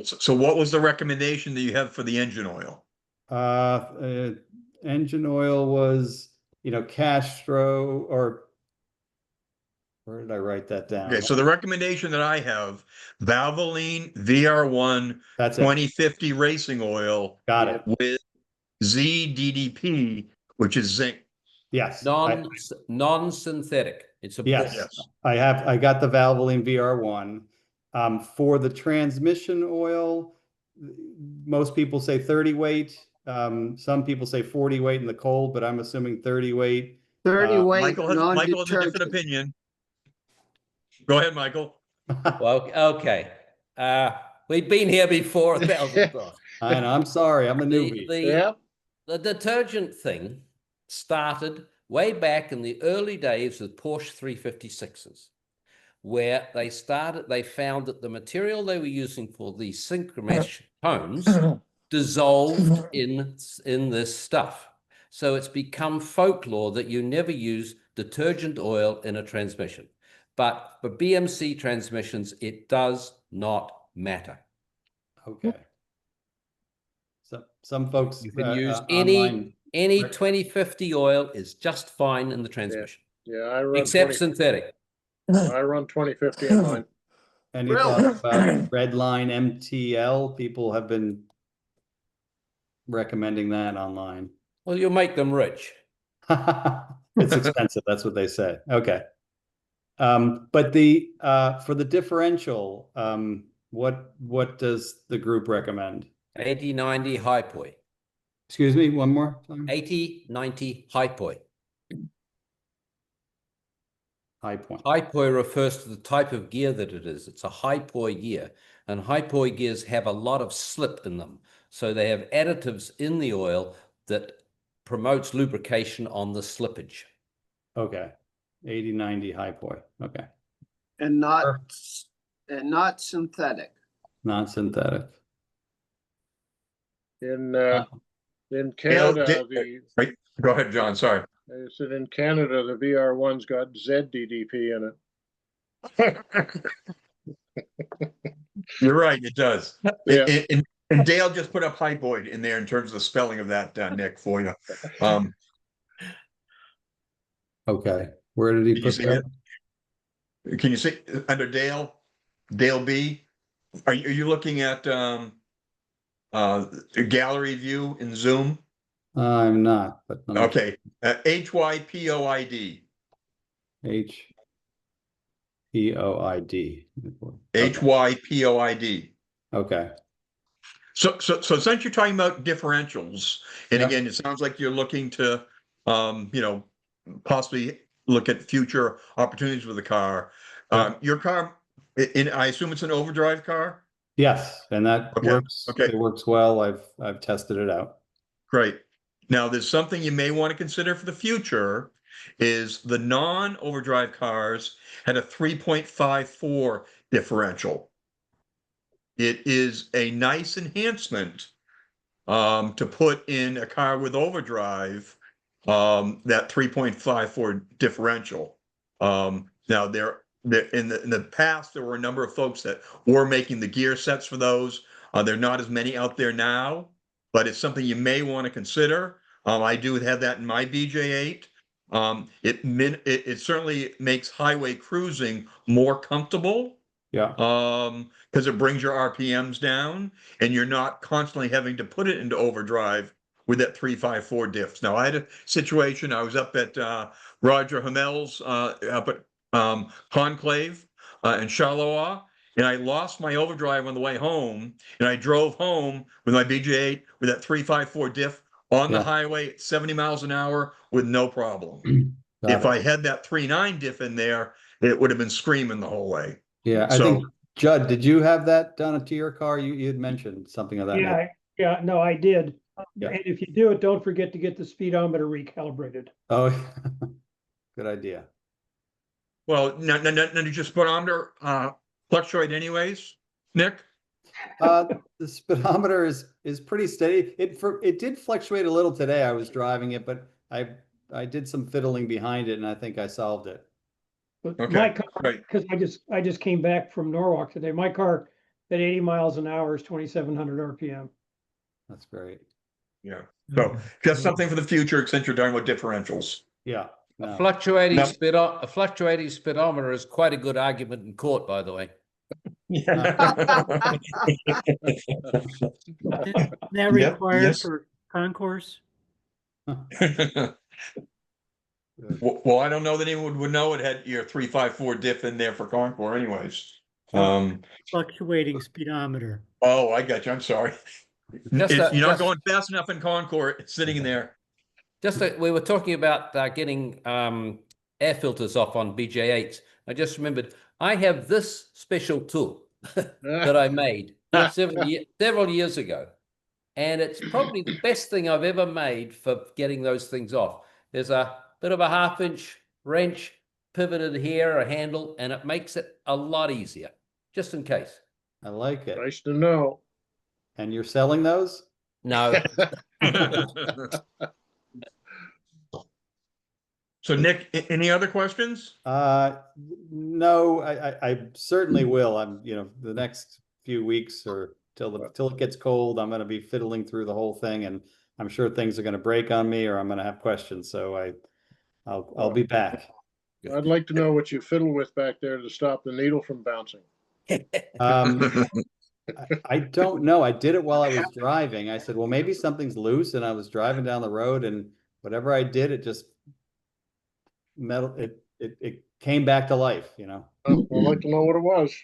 So what was the recommendation that you have for the engine oil? Engine oil was, Castro, or where did I write that down? Okay, so the recommendation that I have, Valvoline VR1 2050 racing oil. Got it. With ZDDP, which is zinc. Yes. Non-synthetic. It's a yes. I got the Valvoline VR1. For the transmission oil, most people say 30 weight. Some people say 40 weight in the cold, but I'm assuming 30 weight. 30 weight, Michael has a different non-detergent. opinion. Go ahead, Michael. Well, okay. We've been here before 1,000 times. I know, I'm sorry, I'm a newbie. The detergent thing started way back in the early days with Porsche 356s, where they found that the material they were using for the synchromesh cones dissolved in this stuff. So it's become folklore that you never use detergent oil in a transmission. But for BMC transmissions, it does not matter. Okay. So some folks You can use online any 2050 oil is just fine in the transmission. Yeah, I run except synthetic. I run 2050 in mine. Any thoughts about Redline MTL? People have been recommending that online. Well, you'll make them rich. It's expensive. That's what they say. Okay. But the for the differential, what does the group recommend? 80-90 hypoi. Excuse me, one more time. 80-90 hypoi. High point. Hypoi refers to the type of gear that it is. It's a hypoi gear, and hypoi gears have a lot of slip in them. So they have additives in the oil that promotes lubrication on the slippage. Okay. 80-90 hypoi. Okay. And not synthetic. Not synthetic. In Canada, Go ahead, John. Sorry. I said in Canada, the VR1's got ZDDP in it. You're right, it does. Yeah. And Dale just put up hypoid in there in terms of the spelling of that, Nick, for you. Okay. Where did he put that? Can you see under Dale B? Are you looking at a gallery view in Zoom? I'm not, but okay. HYPOID. HPOID. HYPOID. Okay. So since you're talking about differentials, and again, it sounds like you're looking to, possibly look at future opportunities with the car. Your car, I assume it's an overdrive car? Yes, and that works. Okay. It works well. I've tested it out. Great. Now, there's something you may want to consider for the future is the non-overdrive cars had a 3.54 differential. It is a nice enhancement to put in a car with overdrive, that 3.54 differential. Now, in the past, there were a number of folks that were making the gear sets for those. There are not as many out there now, but it's something you may want to consider. I do have that in my BJ8. It certainly makes highway cruising more comfortable. Yeah. Because it brings your RPMs down, and you're not constantly having to put it into overdrive with that 354 diffs. Now, I had a situation. I was up at Roger Hamel's up at Conclave in Charleroi, and I lost my overdrive on the way home, and I drove home with my BJ8 with that 354 diff on the highway at 70 miles an hour with no problem. If I had that 3.9 diff in there, it would have been screaming the whole way. Yeah, I think, Judd, did you have that done to your car? You had mentioned something of that. Yeah, no, I did. Yeah. And if you do it, don't forget to get the speedometer recalibrated. Oh, good idea. Well, no, did your speedometer fluctuate anyways, Nick? The speedometer is pretty steady. It did fluctuate a little today. I was driving it, but I did some fiddling behind it, and I think I solved it. But my car, because I just came back from Norwalk today. My car at 80 miles an hour is 2,700 RPM. That's great. Yeah. So just something for the future, since you're talking about differentials. Yeah. A fluctuating speedometer is quite a good argument in court, by the way. That required for concourse? Well, I don't know that anyone would know it had your 354 diff in there for Concours anyways. Fluctuating speedometer. Oh, I got you. I'm sorry. You're not going fast enough in Concord. It's sitting in there. We were talking about getting air filters off on BJ8s. I just remembered I have this special tool that I made several years ago. And it's probably the best thing I've ever made for getting those things off. There's a bit of a 1/2-inch wrench pivoted here, a handle, and it makes it a lot easier, just in case. I like it. Nice to know. And you're selling those? No. So Nick, any other questions? No, I certainly will. The next few weeks or till it gets cold, I'm going to be fiddling through the whole thing, and I'm sure things are going to break on me or I'm going to have questions. So I'll be back. I'd like to know what you fiddle with back there to stop the needle from bouncing. I don't know. I did it while I was driving. I said, well, maybe something's loose, and I was driving down the road, and whatever I did, it just it came back to life, I'd like to know what it was.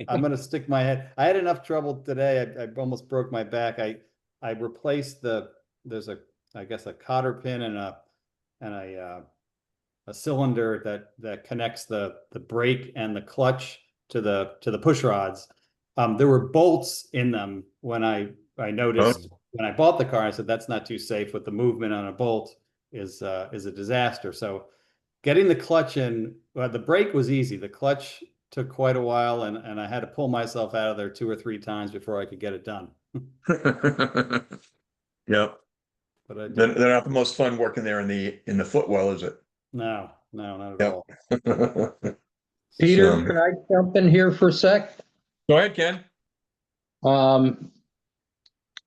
I'm going to stick my head. I had enough trouble today. I almost broke my back. I replaced there's I guess a cotter pin and a cylinder that connects the brake and the clutch to the push rods. There were bolts in them when I noticed when I bought the car. I said, that's not too safe with the movement on a bolt is a disaster. So getting the clutch in, the brake was easy. The clutch took quite a while, and I had to pull myself out of there 2 or 3 times before I could get it done. Yep. But they're not the most fun working there in the footwell, is it? No, not at all. Peter, can I jump in here for a sec? Go ahead, Ken.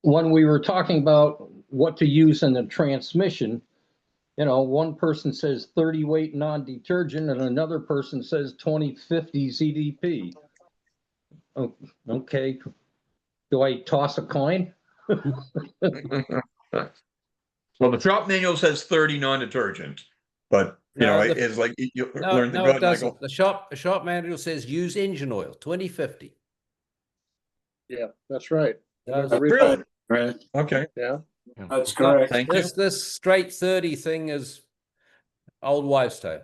When we were talking about what to use in the transmission, one person says 30 weight non-detergent and another person says 2050 ZDP. Oh, okay. Do I toss a coin? Well, the shop manual says 30 non-detergent, but it's like you learn the No, good. it doesn't. The shop manual says use engine oil 2050. Yeah, that's right. Really? Right. Okay. Yeah. That's correct. Thank you. This straight 30 thing is old wives' tale.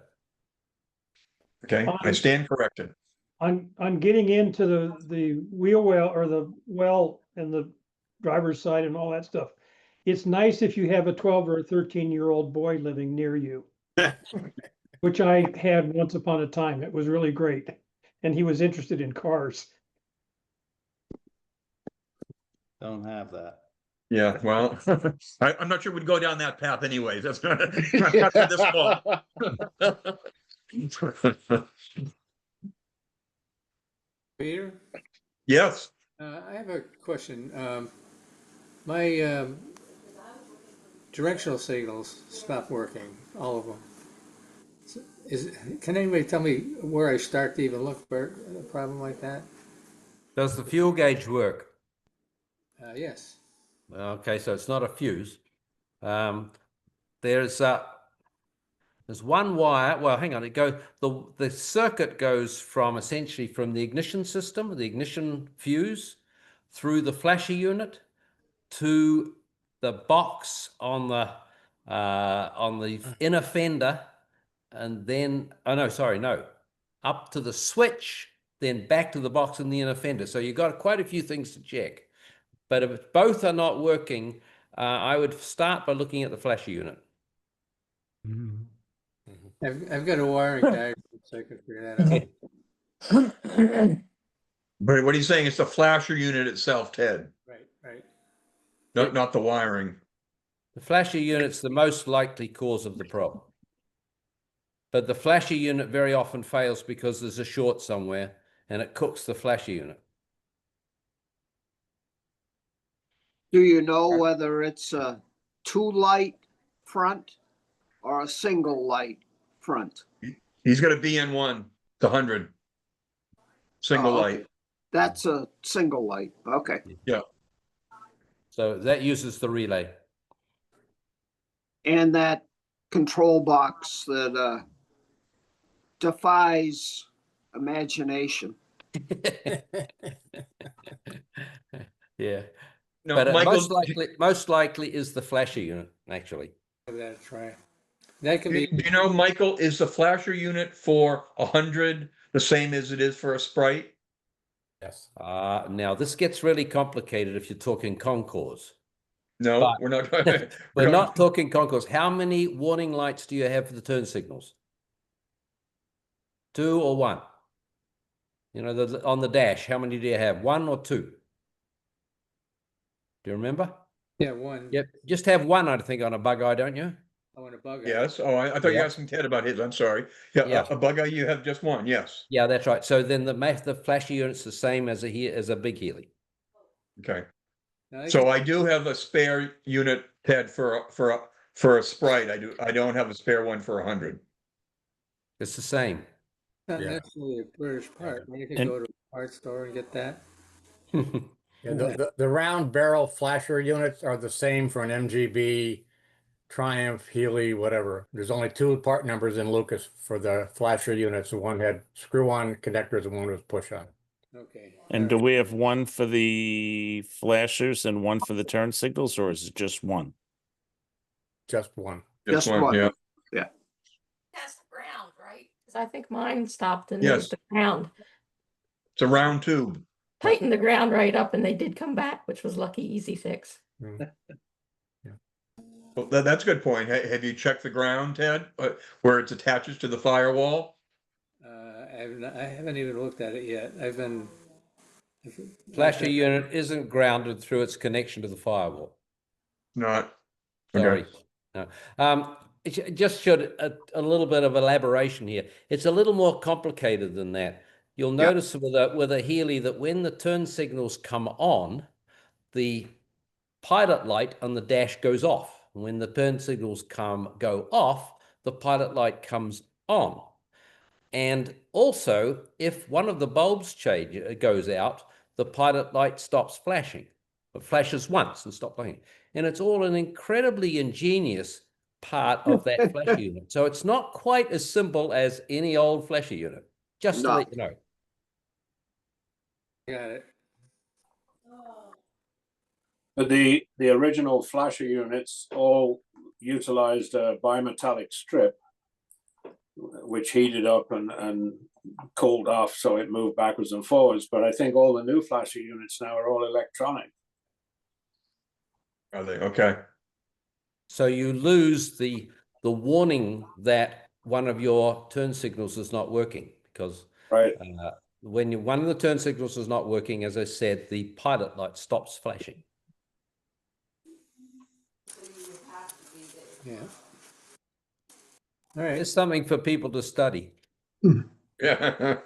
Okay, I stand corrected. On getting into the wheel well or the well and the driver's side and all that stuff, it's nice if you have a 12 or a 13-year-old boy living near you, which I had once upon a time. It was really great, and he was interested in cars. Don't have that. Yeah, well, I'm not sure we'd go down that path anyways. That's not for this call. Peter? Yes. I have a question. My directional signals stopped working, all of them. Can anybody tell me where I start to even look for a problem like that? Does the fuel gauge work? Yes. Okay, so it's not a fuse. There's one wire. Well, hang on. The circuit goes essentially from the ignition system, the ignition fuse, through the flasher unit to the box on the inner fender, and then up to the switch, then back to the box in the inner fender. So you've got quite a few things to check. But if both are not working, I would start by looking at the flasher unit. I've got a wiring diagram, so I can figure that out. But what he's saying is the flasher unit itself, Ted. Right. Not the wiring. The flasher unit's the most likely cause of the problem. But the flasher unit very often fails because there's a short somewhere and it cooks the flasher unit. Do you know whether it's a 2-light front or a single light front? He's got a BN1, the 100. Single light. That's a single light. Okay. Yeah. So that uses the relay. And that control box that defies imagination. Yeah, No, but Michael, most likely is the flasher unit, actually. Give that a try. That could do be, you know, Michael, is the flasher unit for 100 the same as it is for a Sprite? Yes. Now this gets really complicated if you're talking concours. No, But we're not. we're not talking concours. How many warning lights do you have for the turn signals? 2 or 1? You know, on the dash, how many do you have? 1 or 2? Do you remember? yeah, one. Yep, just have 1, I think, on a bug eye, don't you? I want a bug eye. Yes. Oh, I thought you Yeah. were asking Ted about his. I'm sorry. Yeah, Yeah. a bug eye, you have just one. Yes. Yeah, that's right. So then the flasher unit's the same as a big Healy. Okay. Now, So I do have a spare unit, Ted, for a Sprite. I don't have a spare one for 100. It's the same. not Yeah. necessarily a British part. You can And- go to a parts store and get that. Yeah, the round barrel flasher units are the same for an MGB, Triumph, Healy, whatever. There's only 2 part numbers in Lucas for the flasher units. One had screw-on connectors and one was push-on. Okay. And do we have one for the flashers and one for the turn signals, or is it just one? Just one. Just one. Yeah. That's the ground, right? Because I think mine stopped and Yes. moved the ground. It's a round tube. Tightened the ground right up and they did come back, which was lucky, easy fix. Mm. Well, that's a good point. Have you checked the ground, Ted, where it's attaches to the firewall? I haven't even looked at it yet. Flasher unit isn't grounded through its connection to the firewall. Not. Sorry. Okay. No. It just should a little bit of elaboration here. It's a little more complicated than that. You'll notice with a Healy that when the turn signals come on, the pilot light on the dash goes off. When the turn signals go off, the pilot light comes on. And also, if one of the bulbs goes out, the pilot light stops flashing. It flashes once and stops flashing. And it's all an incredibly ingenious part of that flasher unit. So it's not quite as simple as any old flasher unit, just to let you know. Got it. But the original flasher units all utilized a bimetallic strip, which heated up and cooled off, so it moved backwards and forwards. But I think all the new flasher units now are all electronic. Are they? Okay. So you lose the warning that one of your turn signals is not working, because right. When one of the turn signals is not working, as I said, the pilot light stops flashing. Yeah. All right. It's something for people to study. Yeah.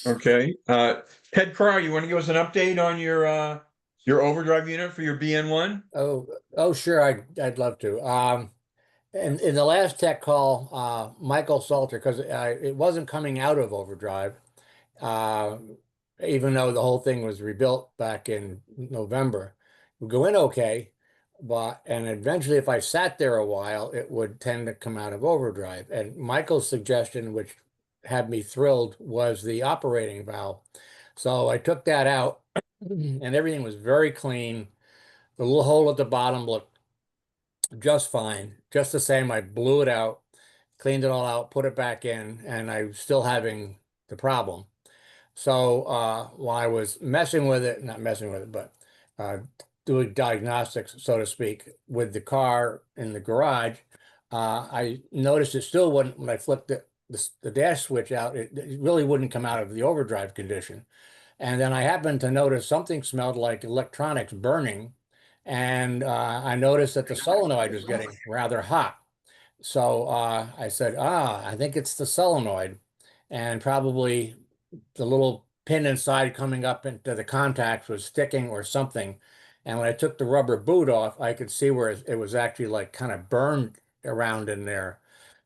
Okay. Ted Carr, you want to give us an update on your overdrive unit for your BN1? Oh, sure. I'd love to. And in the last tech call, Michael Salter, because it wasn't coming out of overdrive, even though the whole thing was rebuilt back in November, it would go in okay, and eventually if I sat there a while, it would tend to come out of overdrive. And Michael's suggestion, which had me thrilled, was the operating valve. So I took that out and everything was very clean. The little hole at the bottom looked just fine. Just the same, I blew it out, cleaned it all out, put it back in, and I'm still having the problem. So while I was messing with it, not messing with it, but doing diagnostics, so to speak, with the car in the garage, I noticed it still wouldn't, when I flipped the dash switch out, it really wouldn't come out of the overdrive condition. And then I happened to notice something smelled like electronics burning. And I noticed that the solenoid was getting rather hot. So I said, I think it's the solenoid, and probably the little pin inside coming up into the contacts was sticking or something. And when I took the rubber boot off, I could see where it was actually like kind of burned around in there.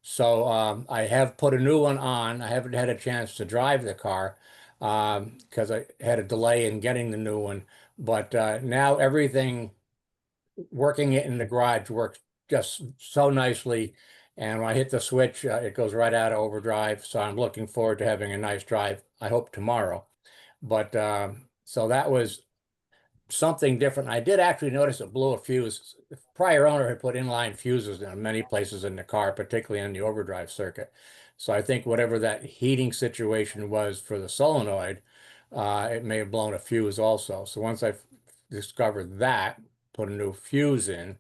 So I have put a new one on. I haven't had a chance to drive the car because I had a delay in getting the new one. But now everything working it in the garage works just so nicely. And when I hit the switch, it goes right out of overdrive. So I'm looking forward to having a nice drive, I hope tomorrow. But so that was something different. I did actually notice it blew a fuse. The prior owner had put inline fuses in many places in the car, particularly in the overdrive circuit. So I think whatever that heating situation was for the solenoid, it may have blown a fuse also. So once I discovered that, put a new fuse in,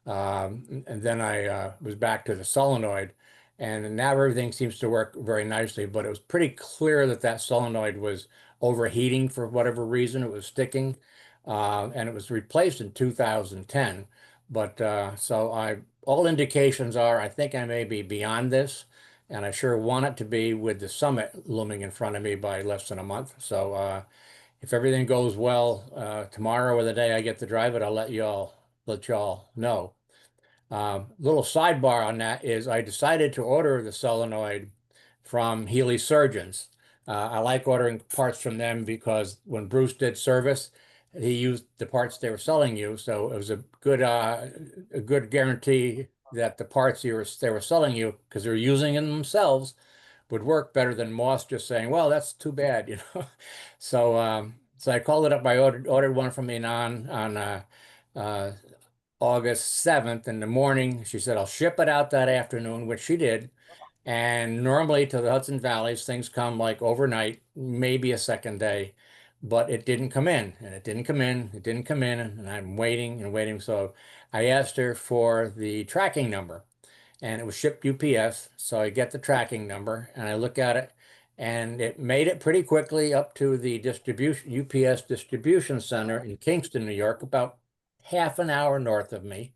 and then I was back to the solenoid, and now everything seems to work very nicely. But it was pretty clear that that solenoid was overheating for whatever reason. It was sticking, and it was replaced in 2010. But so all indications are I think I may be beyond this, and I sure want it to be with the Summit looming in front of me by less than a month. So if everything goes well tomorrow or the day I get to drive it, I'll let y'all know. Little sidebar on that is I decided to order the solenoid from Healey Surgeons. I like ordering parts from them because when Bruce did service, he used the parts they were selling you, so it was a good guarantee that the parts they were selling you, because they're using them themselves, would work better than Moss just saying, "Well, that's too bad," you know. So so I called it up. I ordered one from Inan on August 7th in the morning. She said, "I'll ship it out that afternoon," which she did. And normally to the Hudson Valleys, things come like overnight, maybe a second day, but it didn't come in, and it didn't come in, it didn't come in, and I'm waiting and waiting. So I asked her for the tracking number, and it was shipped UPS. So I get the tracking number and I look at it, and it made it pretty quickly up to the UPS distribution center in Kingston, New York, about half an hour north of me.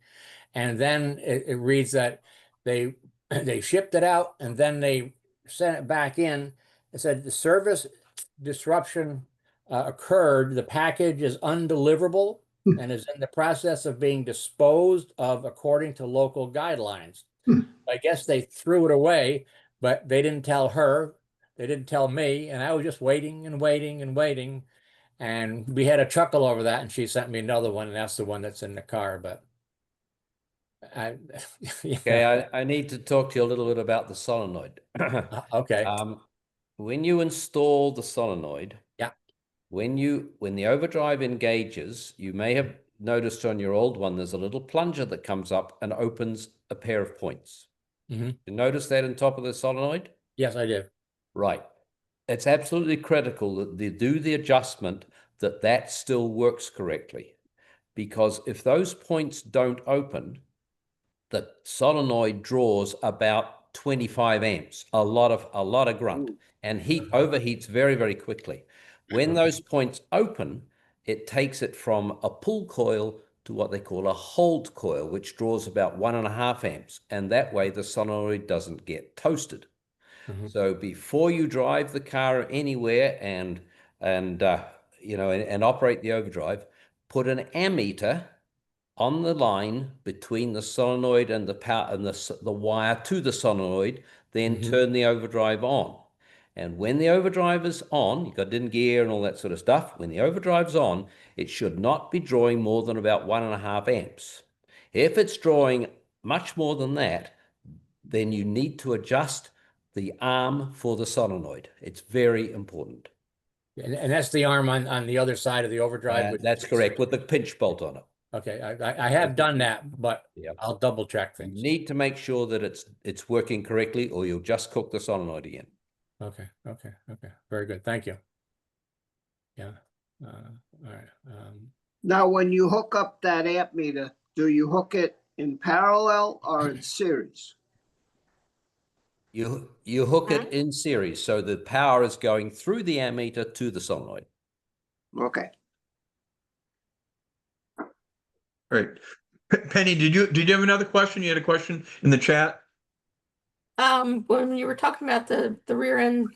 And then it reads that they shipped it out, and then they sent it back in. It said the service disruption occurred. The package is undeliverable and is in the process of being disposed of according to local guidelines. I guess they threw it away, but they didn't tell her. They didn't tell me, and I was just waiting and waiting and waiting. And we had a chuckle over that, and she sent me another one, and that's the one that's in the car. But yeah. Okay, I need to talk to you a little bit about the solenoid. Okay. When you install the solenoid, yeah, when the overdrive engages, you may have noticed on your old one, there's a little plunger that comes up and opens a pair of points. Mm-hmm. You notice that on top of the solenoid? Yes, I did. Right. It's absolutely critical that they do the adjustment that still works correctly. Because if those points don't open, the solenoid draws about 25 amps, a lot of grunt, and overheats very, very quickly. When those points open, it takes it from a pull coil to what they call a hold coil, which draws about 1.5 amps, and that way the solenoid doesn't get toasted. Mm-hmm. So before you drive the car anywhere and operate the overdrive, put an ammeter on the line between the solenoid and the power and the wire to the solenoid, then turn the overdrive on. And when the overdrive is on, you've got it in gear and all that sort of stuff. When the overdrive's on, it should not be drawing more than about 1.5 amps. If it's drawing much more than that, then you need to adjust the arm for the solenoid. It's very important. And that's the arm on the other side of the overdrive. That's correct, with the pinch bolt on it. Okay, I have done that, but I'll double check things. You need to make sure that it's working correctly, or you'll just cook the solenoid again. Okay. Very good. Thank you. Yeah. All right. Now, when you hook up that amp meter, do you hook it in parallel or in series? You hook it in series, so the power is going through the ammeter to the solenoid. Okay. Great. Penny, did you have another question? You had a question in the chat? When you were talking about the rear end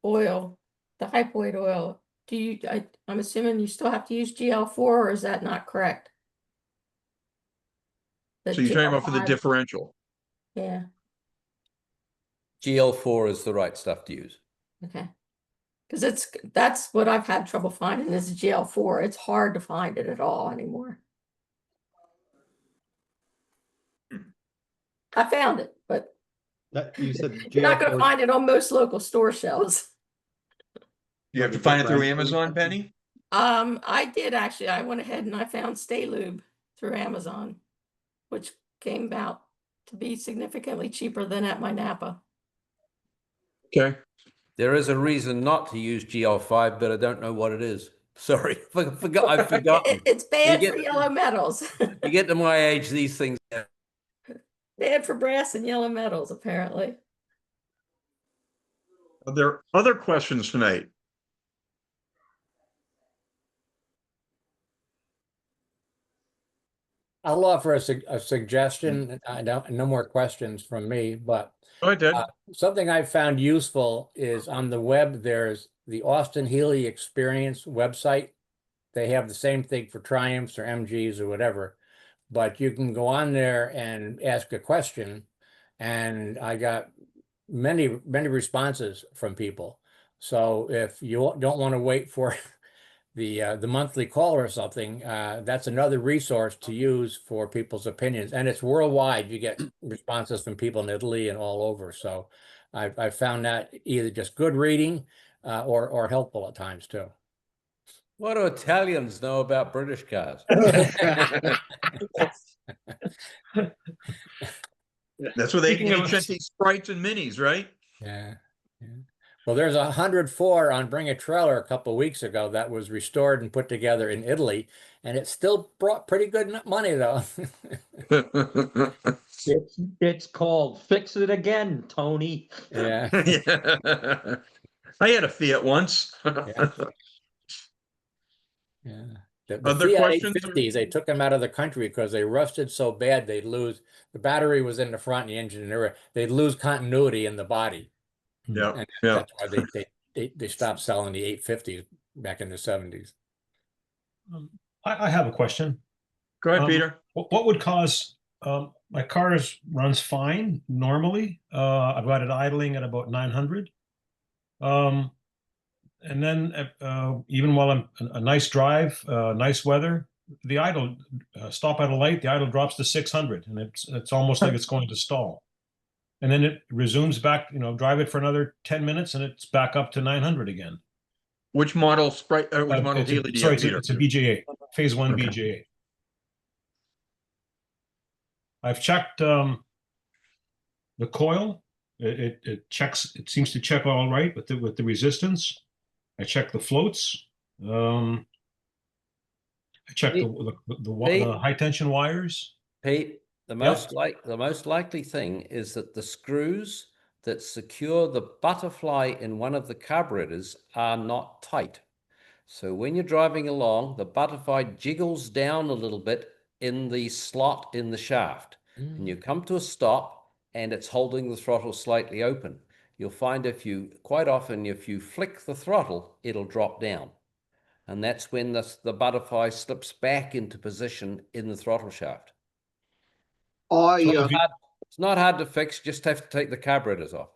oil, the hypoid oil, I'm assuming you still have to use GL4, or is that not correct? So you're talking about for the differential? Yeah. GL4 is the right stuff to use. Okay. Because that's what I've had trouble finding is GL4. It's hard to find it at all anymore. I found it, but That you said You're not going to GL4 find it on most local store shelves. You have to find it through Amazon, Penny? I did actually. I went ahead and I found Stay Lube through Amazon, which came out to be significantly cheaper than at my Napa. Okay. There is a reason not to use GL5, but I don't know what it is. Sorry, I've forgotten. It's bad You for get- yellow metals. You get to my age, these things. Bad for brass and yellow metals, apparently. Are there other questions tonight? I'll offer a suggestion. No more questions from me, but Go ahead, Ted. something I've found useful is on the web, there's the Austin-Healey Experience website. They have the same thing for Triumphs or MGs or whatever, but you can go on there and ask a question. And I got many responses from people. So if you don't want to wait for the monthly call or something, that's another resource to use for people's opinions. And it's worldwide. You get responses from people in Italy and all over. So I found that either just good reading or helpful at times too. What do Italians know about British cars? That's where they Speaking can of- HNT Sprites and Minis, right? Yeah. Well, there's 104 on Bring a Trailer a couple of weeks ago that was restored and put together in Italy, and it still brought pretty good money though. It's called Fix It Again, Tony. Yeah. Yeah. I had a Fiat once. Yeah. Yeah. The Other Fiat questions? 850s, they took them out of the country because they rusted so bad they'd lose, the battery was in the front and the engine in the rear, they'd lose continuity in the body. Yeah, And yeah. that's why they stopped selling the 850s back in the 70s. I have a question. Go ahead, Peter. What would cause my car runs fine normally? I've got it idling at about 900. And then even while I'm a nice drive, nice weather, the idle stop at a light, the idle drops to 600, and it's almost like it's going to stall. And then it resumes back. Drive it for another 10 minutes, and it's back up to 900 again. Which model Sprite? Which model It's Healy do you sorry, have, Peter? it's a BJ8, Phase 1 Okay. BJ8. I've checked the coil. It checks. It seems to check all right with the resistance. I checked the floats. I checked the high tension wires. Pete, the most likely thing is that the screws that secure the butterfly in one of the carburetors are not tight. So when you're driving along, the butterfly jiggles down a little bit in the slot in the shaft. And you come to a stop and it's holding the throttle slightly open. You'll find quite often if you flick the throttle, it'll drop down. And that's when the butterfly slips back into position in the throttle shaft. It's not hard to fix, just have to take the carburetors off.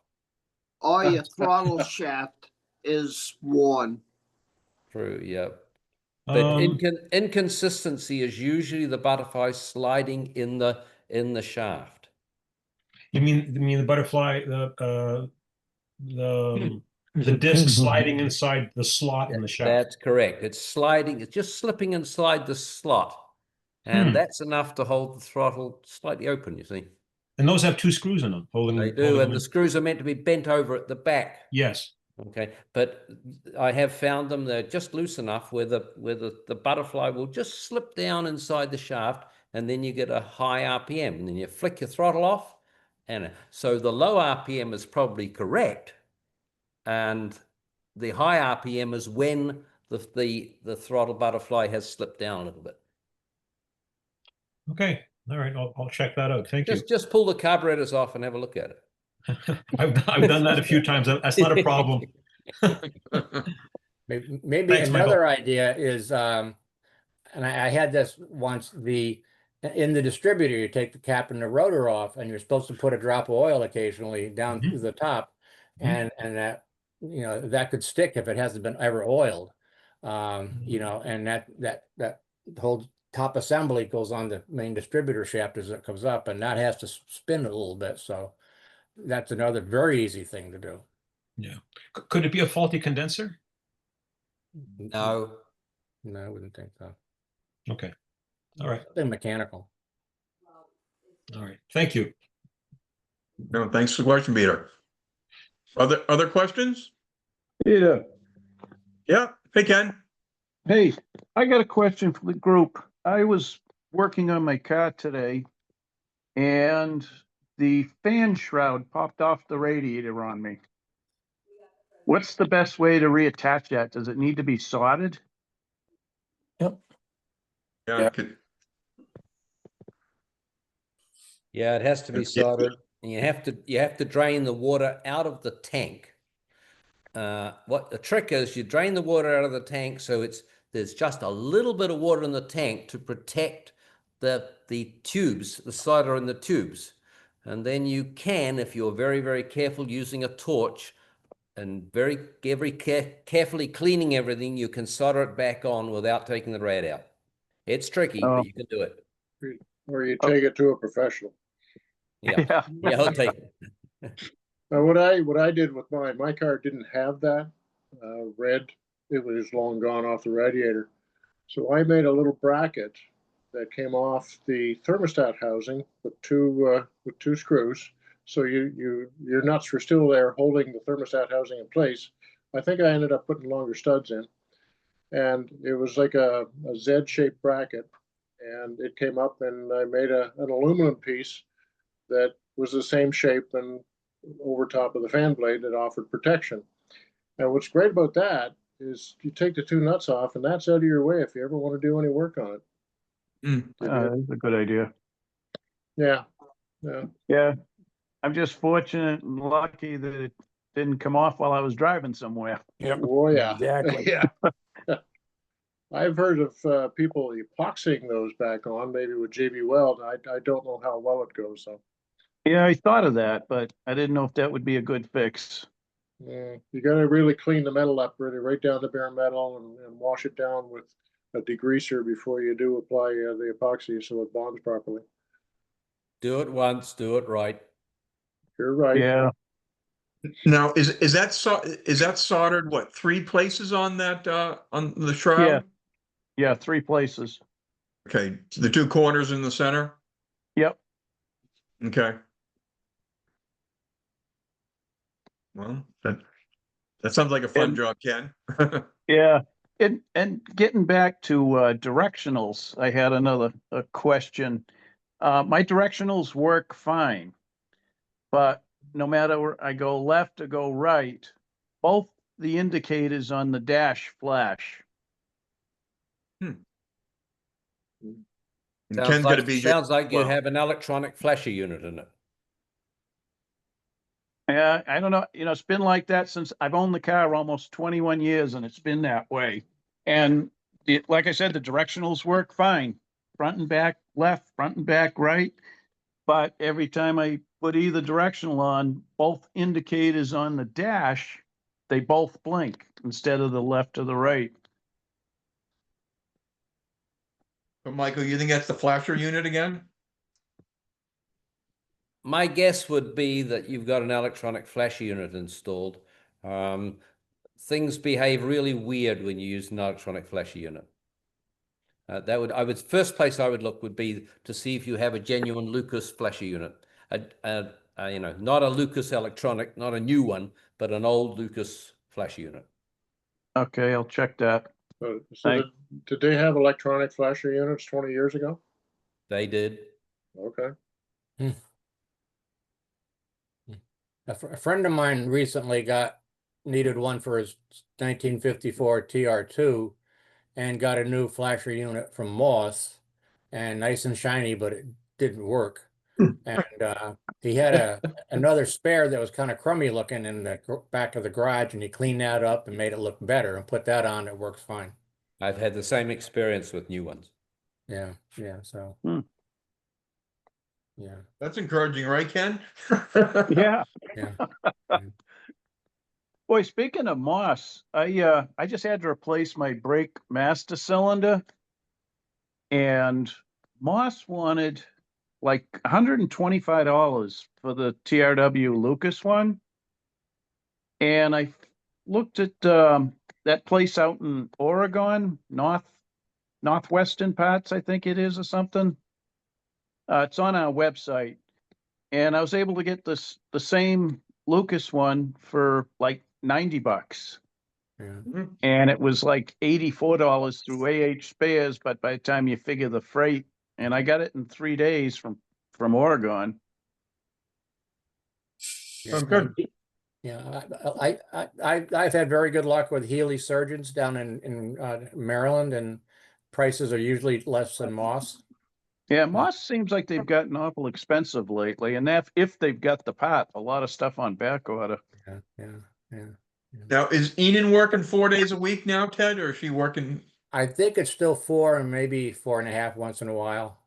Or your throttle shaft is worn. True, yeah. But inconsistency is usually the butterfly sliding in the shaft. You mean the butterfly, the disc sliding inside the slot in the shaft? That's correct. It's sliding. It's just slipping inside the slot, and that's enough to hold the throttle slightly open. You see. And those have two screws in them. They do, and the screws are meant to be bent over at the back. Yes. Okay, but I have found them. They're just loose enough where the butterfly will just slip down inside the shaft, and then you get a high RPM, and then you flick your throttle off, and so the low RPM is probably correct, and the high RPM is when the throttle butterfly has slipped down a little bit. Okay, all right, I'll check that out. Thank you. Just pull the carburetors off and have a look at it. I've done that a few times. That's not a problem. Maybe Thanks, another Michael. idea is, and I had this once, in the distributor, you take the cap and the rotor off, and you're supposed to put a drop of oil occasionally down to the top, and that, that could stick if it hasn't been ever oiled, and that whole top assembly goes on the main distributor shaft as it comes up, and that has to spin a little bit. So that's another very easy thing to do. Yeah. Could it be a faulty condenser? No. No, I wouldn't think so. Okay. All right. Something mechanical. All right. Thank you. No, thanks for the question, Peter. Other questions? Peter, Yeah. Hey, Ken. hey, I got a question for the group. I was working on my car today and the fan shroud popped off the radiator on me. What's the best way to reattach that? Does it need to be soldered? Yeah. Yeah. Yeah, it has to be Yeah. soldered, and you have to drain the water out of the tank. What the trick is, you drain the water out of the tank so there's just a little bit of water in the tank to protect the tubes, the solder in the tubes, and then you can, if you're very, very careful using a torch and very carefully cleaning everything, you can solder it back on without taking the rad out. It's tricky, but you can do it. Or you take it to a professional. Yeah, yeah, I'll take it. Now, what I did with my car didn't have that red. It was long gone off the radiator. So I made a little bracket that came off the thermostat housing with two screws. So your nuts were still there holding the thermostat housing in place. I think I ended up putting longer studs in, and it was like a Z-shaped bracket, and it came up, and I made an aluminum piece that was the same shape and over top of the fan blade that offered protection. And what's great about that is you take the two nuts off, and that's out of your way if you ever want to do any work on it. That's a good idea. Yeah. Yeah. I'm just fortunate and lucky that it didn't come off while I was driving somewhere. Yep. Oh, yeah. Exactly. Yeah. I've heard of people epoxying those back on, maybe with JB Weld. I don't know how well it goes, though. Yeah, I thought of that, but I didn't know if that would be a good fix. Yeah, you got to really clean the metal up, really, right down to bare metal, and wash it down with a degreaser before you do apply the epoxy so it bonds properly. Do it once, do it right. You're right. Yeah. Now, is that soldered, what, 3 places on that, on the shroud? Yeah. Yeah, 3 places. Okay, the 2 corners in the center? Yep. Okay. Well, that sounds like a fun job, Ken. Yeah. And getting back to directionals, I had another question. My directionals work fine, but no matter where I go left or go right, both the indicators on the dash flash. Ken's gonna be Sounds like you have an electronic flasher unit in it. Yeah, I don't know. It's been like that since I've owned the car almost 21 years, and it's been that way. And like I said, the directionals work fine. Front and back left, front and back right. But every time I put either directional on, both indicators on the dash, they both blink instead of the left or the right. But Michael, you think that's the flasher unit again? My guess would be that you've got an electronic flasher unit installed. Things behave really weird when you use an electronic flasher unit. First place I would look would be to see if you have a genuine Lucas flasher unit. Not a Lucas electronic, not a new one, but an old Lucas flasher unit. Okay, I'll check that. So did they have electronic flasher units 20 years ago? They did. Okay. A friend of mine recently needed one for his 1954 TR2 and got a new flasher unit from Moss, and nice and shiny, but it didn't work. And he had another spare that was kind of crummy looking in the back of the garage, and he cleaned that up and made it look better and put that on. It works fine. I've had the same experience with new ones. Yeah. So. Yeah. That's encouraging, right, Ken? Yeah. Yeah. Boy, speaking of Moss, I just had to replace my brake master cylinder, and Moss wanted like $125 for the TRW Lucas one. And I looked at that place out in Oregon, northwestern parts, I think it is, or something. It's on our website. And I was able to get the same Lucas one for like $90. Yeah. And it was like $84 through AH Spares, but by the time you figure the freight, and I got it in 3 days from Oregon. Yeah, good. Yeah, I've had very good luck with Healy surgeons down in Maryland, and prices are usually less than Moss. Yeah, Moss seems like they've gotten awful expensive lately, and that if they've got the part, a lot of stuff on back order. Yeah. Now, is Enid working 4 days a week now, Ted, or is she working? I think it's still 4 and maybe 4.5 once in a while.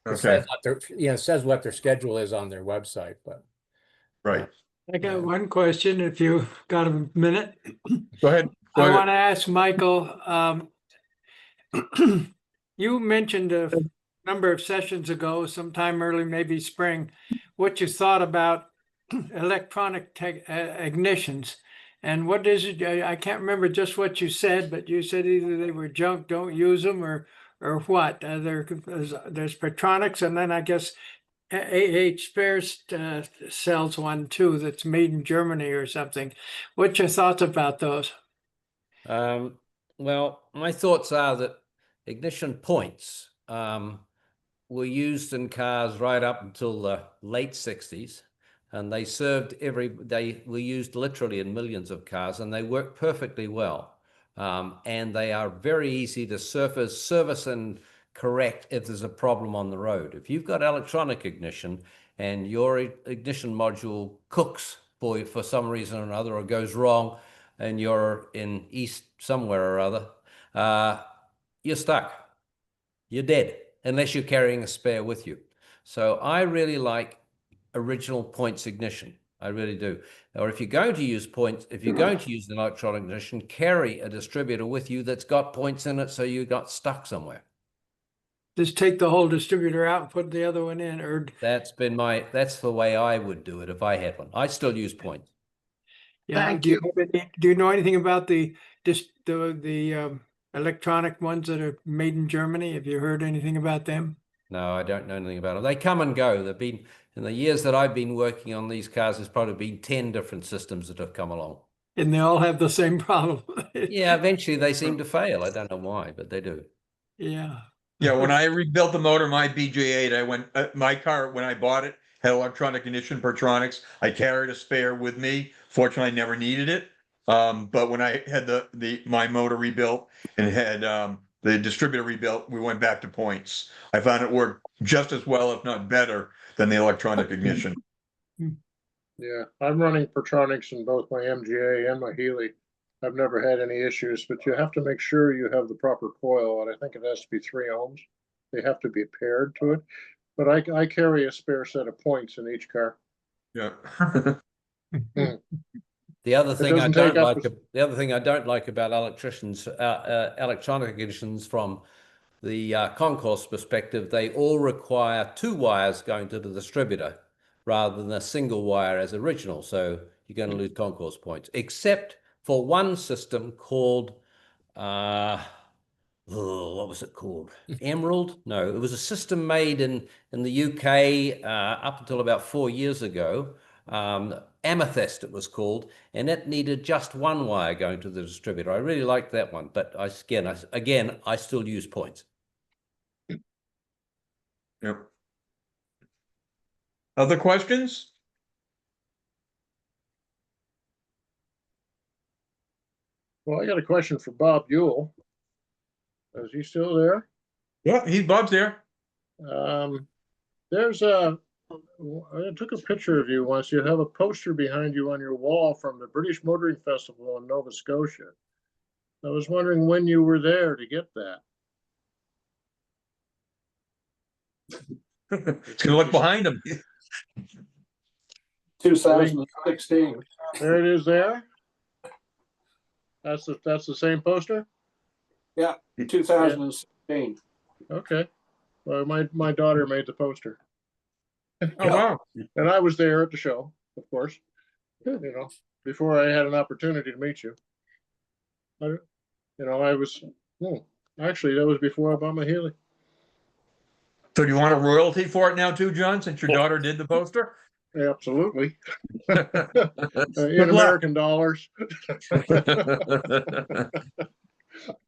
It Okay. says what their, it says what their schedule is on their website, but Right. I got one question, if you got a minute. Go ahead. Go I ahead. want to ask Michael, you mentioned a number of sessions ago, sometime early, maybe spring, what you thought about electronic ignitions. And what is it? I can't remember just what you said, but you said either they were junk, don't use them, or what? There's Pertronix, and then I guess AH Spares sells one too that's made in Germany or something. What's your thoughts about those? Well, my thoughts are that ignition points were used in cars right up until the late 60s, and they were used literally in millions of cars, and they work perfectly well. And they are very easy to service and correct if there's a problem on the road. If you've got electronic ignition and your ignition module cooks for some reason or another, or goes wrong, and you're in east somewhere or other, you're stuck. You're dead unless you're carrying a spare with you. So I really like original points ignition. I really do. Or if you're going to use points, if you're going to use an electronic ignition, carry a distributor with you that's got points in it, so you got stuck somewhere. Just take the whole distributor out and put the other one in, or that's the way I would do it if I had one. I still use points. Yeah. Do you know anything about the electronic ones that are made in Germany? Have you heard anything about them? No, I don't know anything about them. They come and go. They've been, in the years that I've been working on these cars, there's probably been 10 different systems that have come along. And they all have the same problem. Yeah, eventually they seem to fail. I don't know why, but they do. Yeah. Yeah, when I rebuilt the motor, my BJ8, I went, my car, when I bought it, had electronic ignition, Pertronix. I carried a spare with me. Fortunately, I never needed it. But when I had my motor rebuilt and had the distributor rebuilt, we went back to points. I found it worked just as well, if not better, than the electronic ignition. Yeah, I'm running Pertronix in both my MGA and my Healy. I've never had any issues, but you have to make sure you have the proper coil, and I think it has to be 3 ohms. They have to be paired to it. But I carry a spare set of points in each car. Yeah. The other thing I don't like about electronic ignitions from the concourse perspective, they all require 2 wires going to the distributor rather than a single wire as original. So you're going to lose concourse points, except for one system called, what was it called? Emerald? No, it was a system made in the UK up until about 4 years ago. Amethyst it was called, and it needed just 1 wire going to the distributor. I really liked that one, but I still use points. Yep. Other questions? Well, I got a question for Bob Ewell. Is he still there? Yeah, Bob's there. There's I took a picture of you once. You have a poster behind you on your wall from the British Motoring Festival in Nova Scotia. I was wondering when you were there to get that. It's gonna look behind him. 2016. There it is there. That's the same poster? Yeah, 2016. Okay. Well, my daughter made the poster. Oh, wow. And I was there at the show, of course, before I had an opportunity to meet you. I was, actually, that was before Obama-Healey. So do you want a royalty for it now too, John, since your daughter did the poster? Absolutely. Good In luck. American dollars.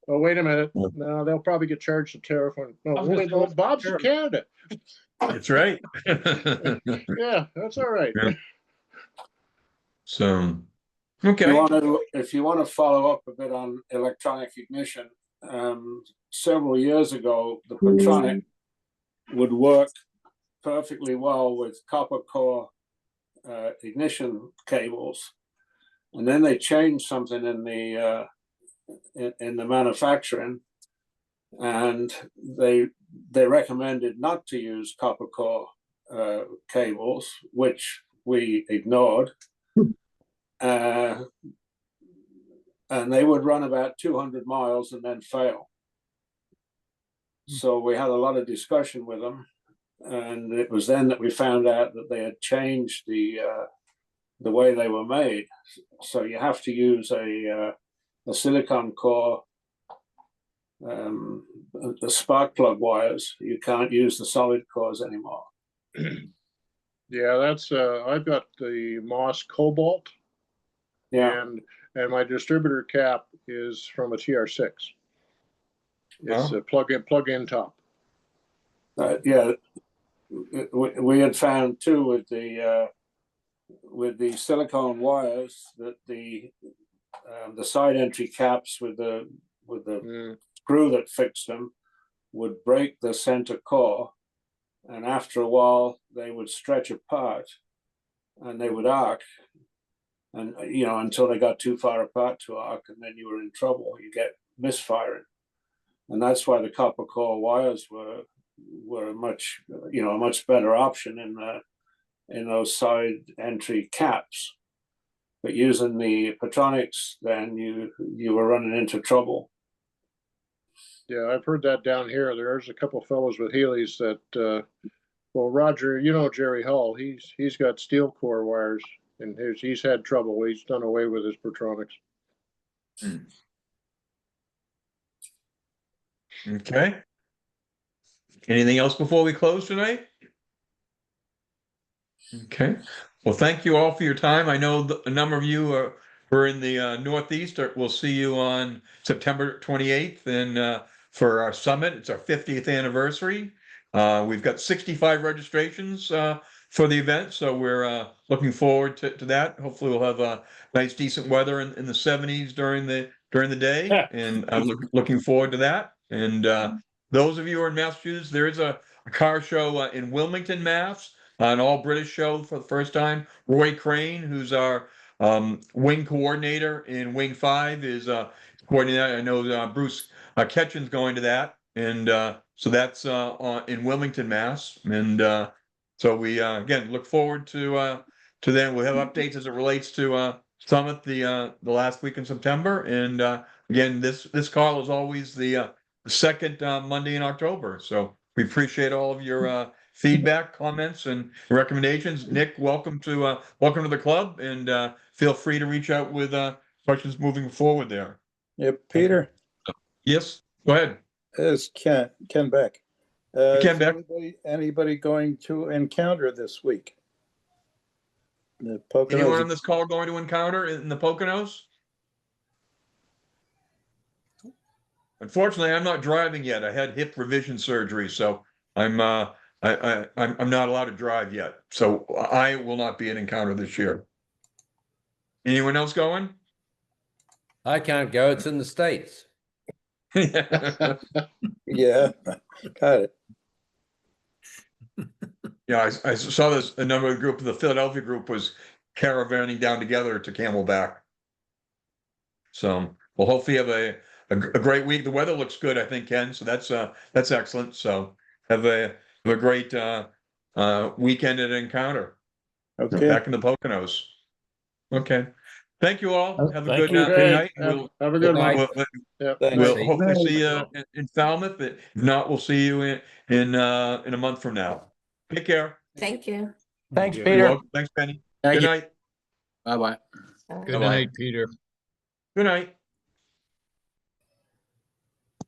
Oh, wait a minute. No, they'll probably get charged a tariff on. No, wait, no, Bob's in Canada. That's right. Yeah, that's all right. Yeah. So, If you okay. want to follow up a bit on electronic ignition, several years ago, the Pertronix would work perfectly well with copper core ignition cables, and then they changed something in the manufacturing, and they recommended not to use copper core cables, which we ignored. And they would run about 200 miles and then fail. So we had a lot of discussion with them, and it was then that we found out that they had changed the way they were made. So you have to use a silicon core, the spark plug wires. You can't use the solid cores anymore. Yeah, that's I've got the Moss Cobalt. Yeah. And my distributor cap is from a TR6. It's a plug-in top. Yeah, we had found too with the silicone wires that the side entry caps with the screw that fixed them would break the center core, and after a while they would stretch apart and they would arc, and until they got too far apart to arc, and then you were in trouble. You get misfiring, and that's why the copper core wires were a much better option in those side entry caps. But using the Pertronix, then you were running into trouble. Yeah, I've heard that down here. There's a couple of fellows with Healey's that, well, Roger, Jerry Hull, he's got steel core wires, and he's had trouble. He's done away with his Pertronix. Okay. Anything else before we close tonight? Okay. Well, thank you all for your time. I know a number of you are in the Northeast. We'll see you on September 28th and for our summit. It's our 50th anniversary. We've got 65 registrations for the event, so we're looking forward to that. Hopefully, we'll have nice, decent weather in the 70s during the day, and I'm looking forward to that. And those of you who are in Massachusetts, there is a car show in Wilmington, Mass. An all-British show for the first time. Roy Crane, who's our wing coordinator in Wing 5, is coordinating that. I know Bruce Ketchin's going to that, and so that's in Wilmington, Mass. And so we again look forward to then. We'll have updates as it relates to Summit the last week in September. And again, this call is always the second Monday in October. So we appreciate all of your feedback, comments, and recommendations. Nick, welcome to the club, and feel free to reach out with questions moving forward there. Yeah, Peter. Yes, go ahead. It's Ken Beck. Ken Beck. Anybody going to Encounter this week? The Poconos. Anyone on this call going to Encounter in the Poconos? Unfortunately, I'm not driving yet. I had hip revision surgery, so I'm not allowed to drive yet. So I will not be at Encounter this year. Anyone else going? I can't go. It's in the States. Yeah, got it. Yeah, I saw this. A number of the group, the Philadelphia group, was caravanning down together to Camelback. So we'll hopefully have a great week. The weather looks good, I think, Ken. So that's excellent. So have a great weekend at Encounter. Okay. Back in the Poconos. Okay. Thank you all. Have a Thank good you. night. Have a good one. We'll hopefully see you in Falmouth. If not, we'll see you in a month from now. Take care. Thank you. Thanks, you. You're Peter. welcome. Thanks, Penny. Thank Good you. night. Bye-bye. Bye. Good Bye-bye. night, Peter. Good night.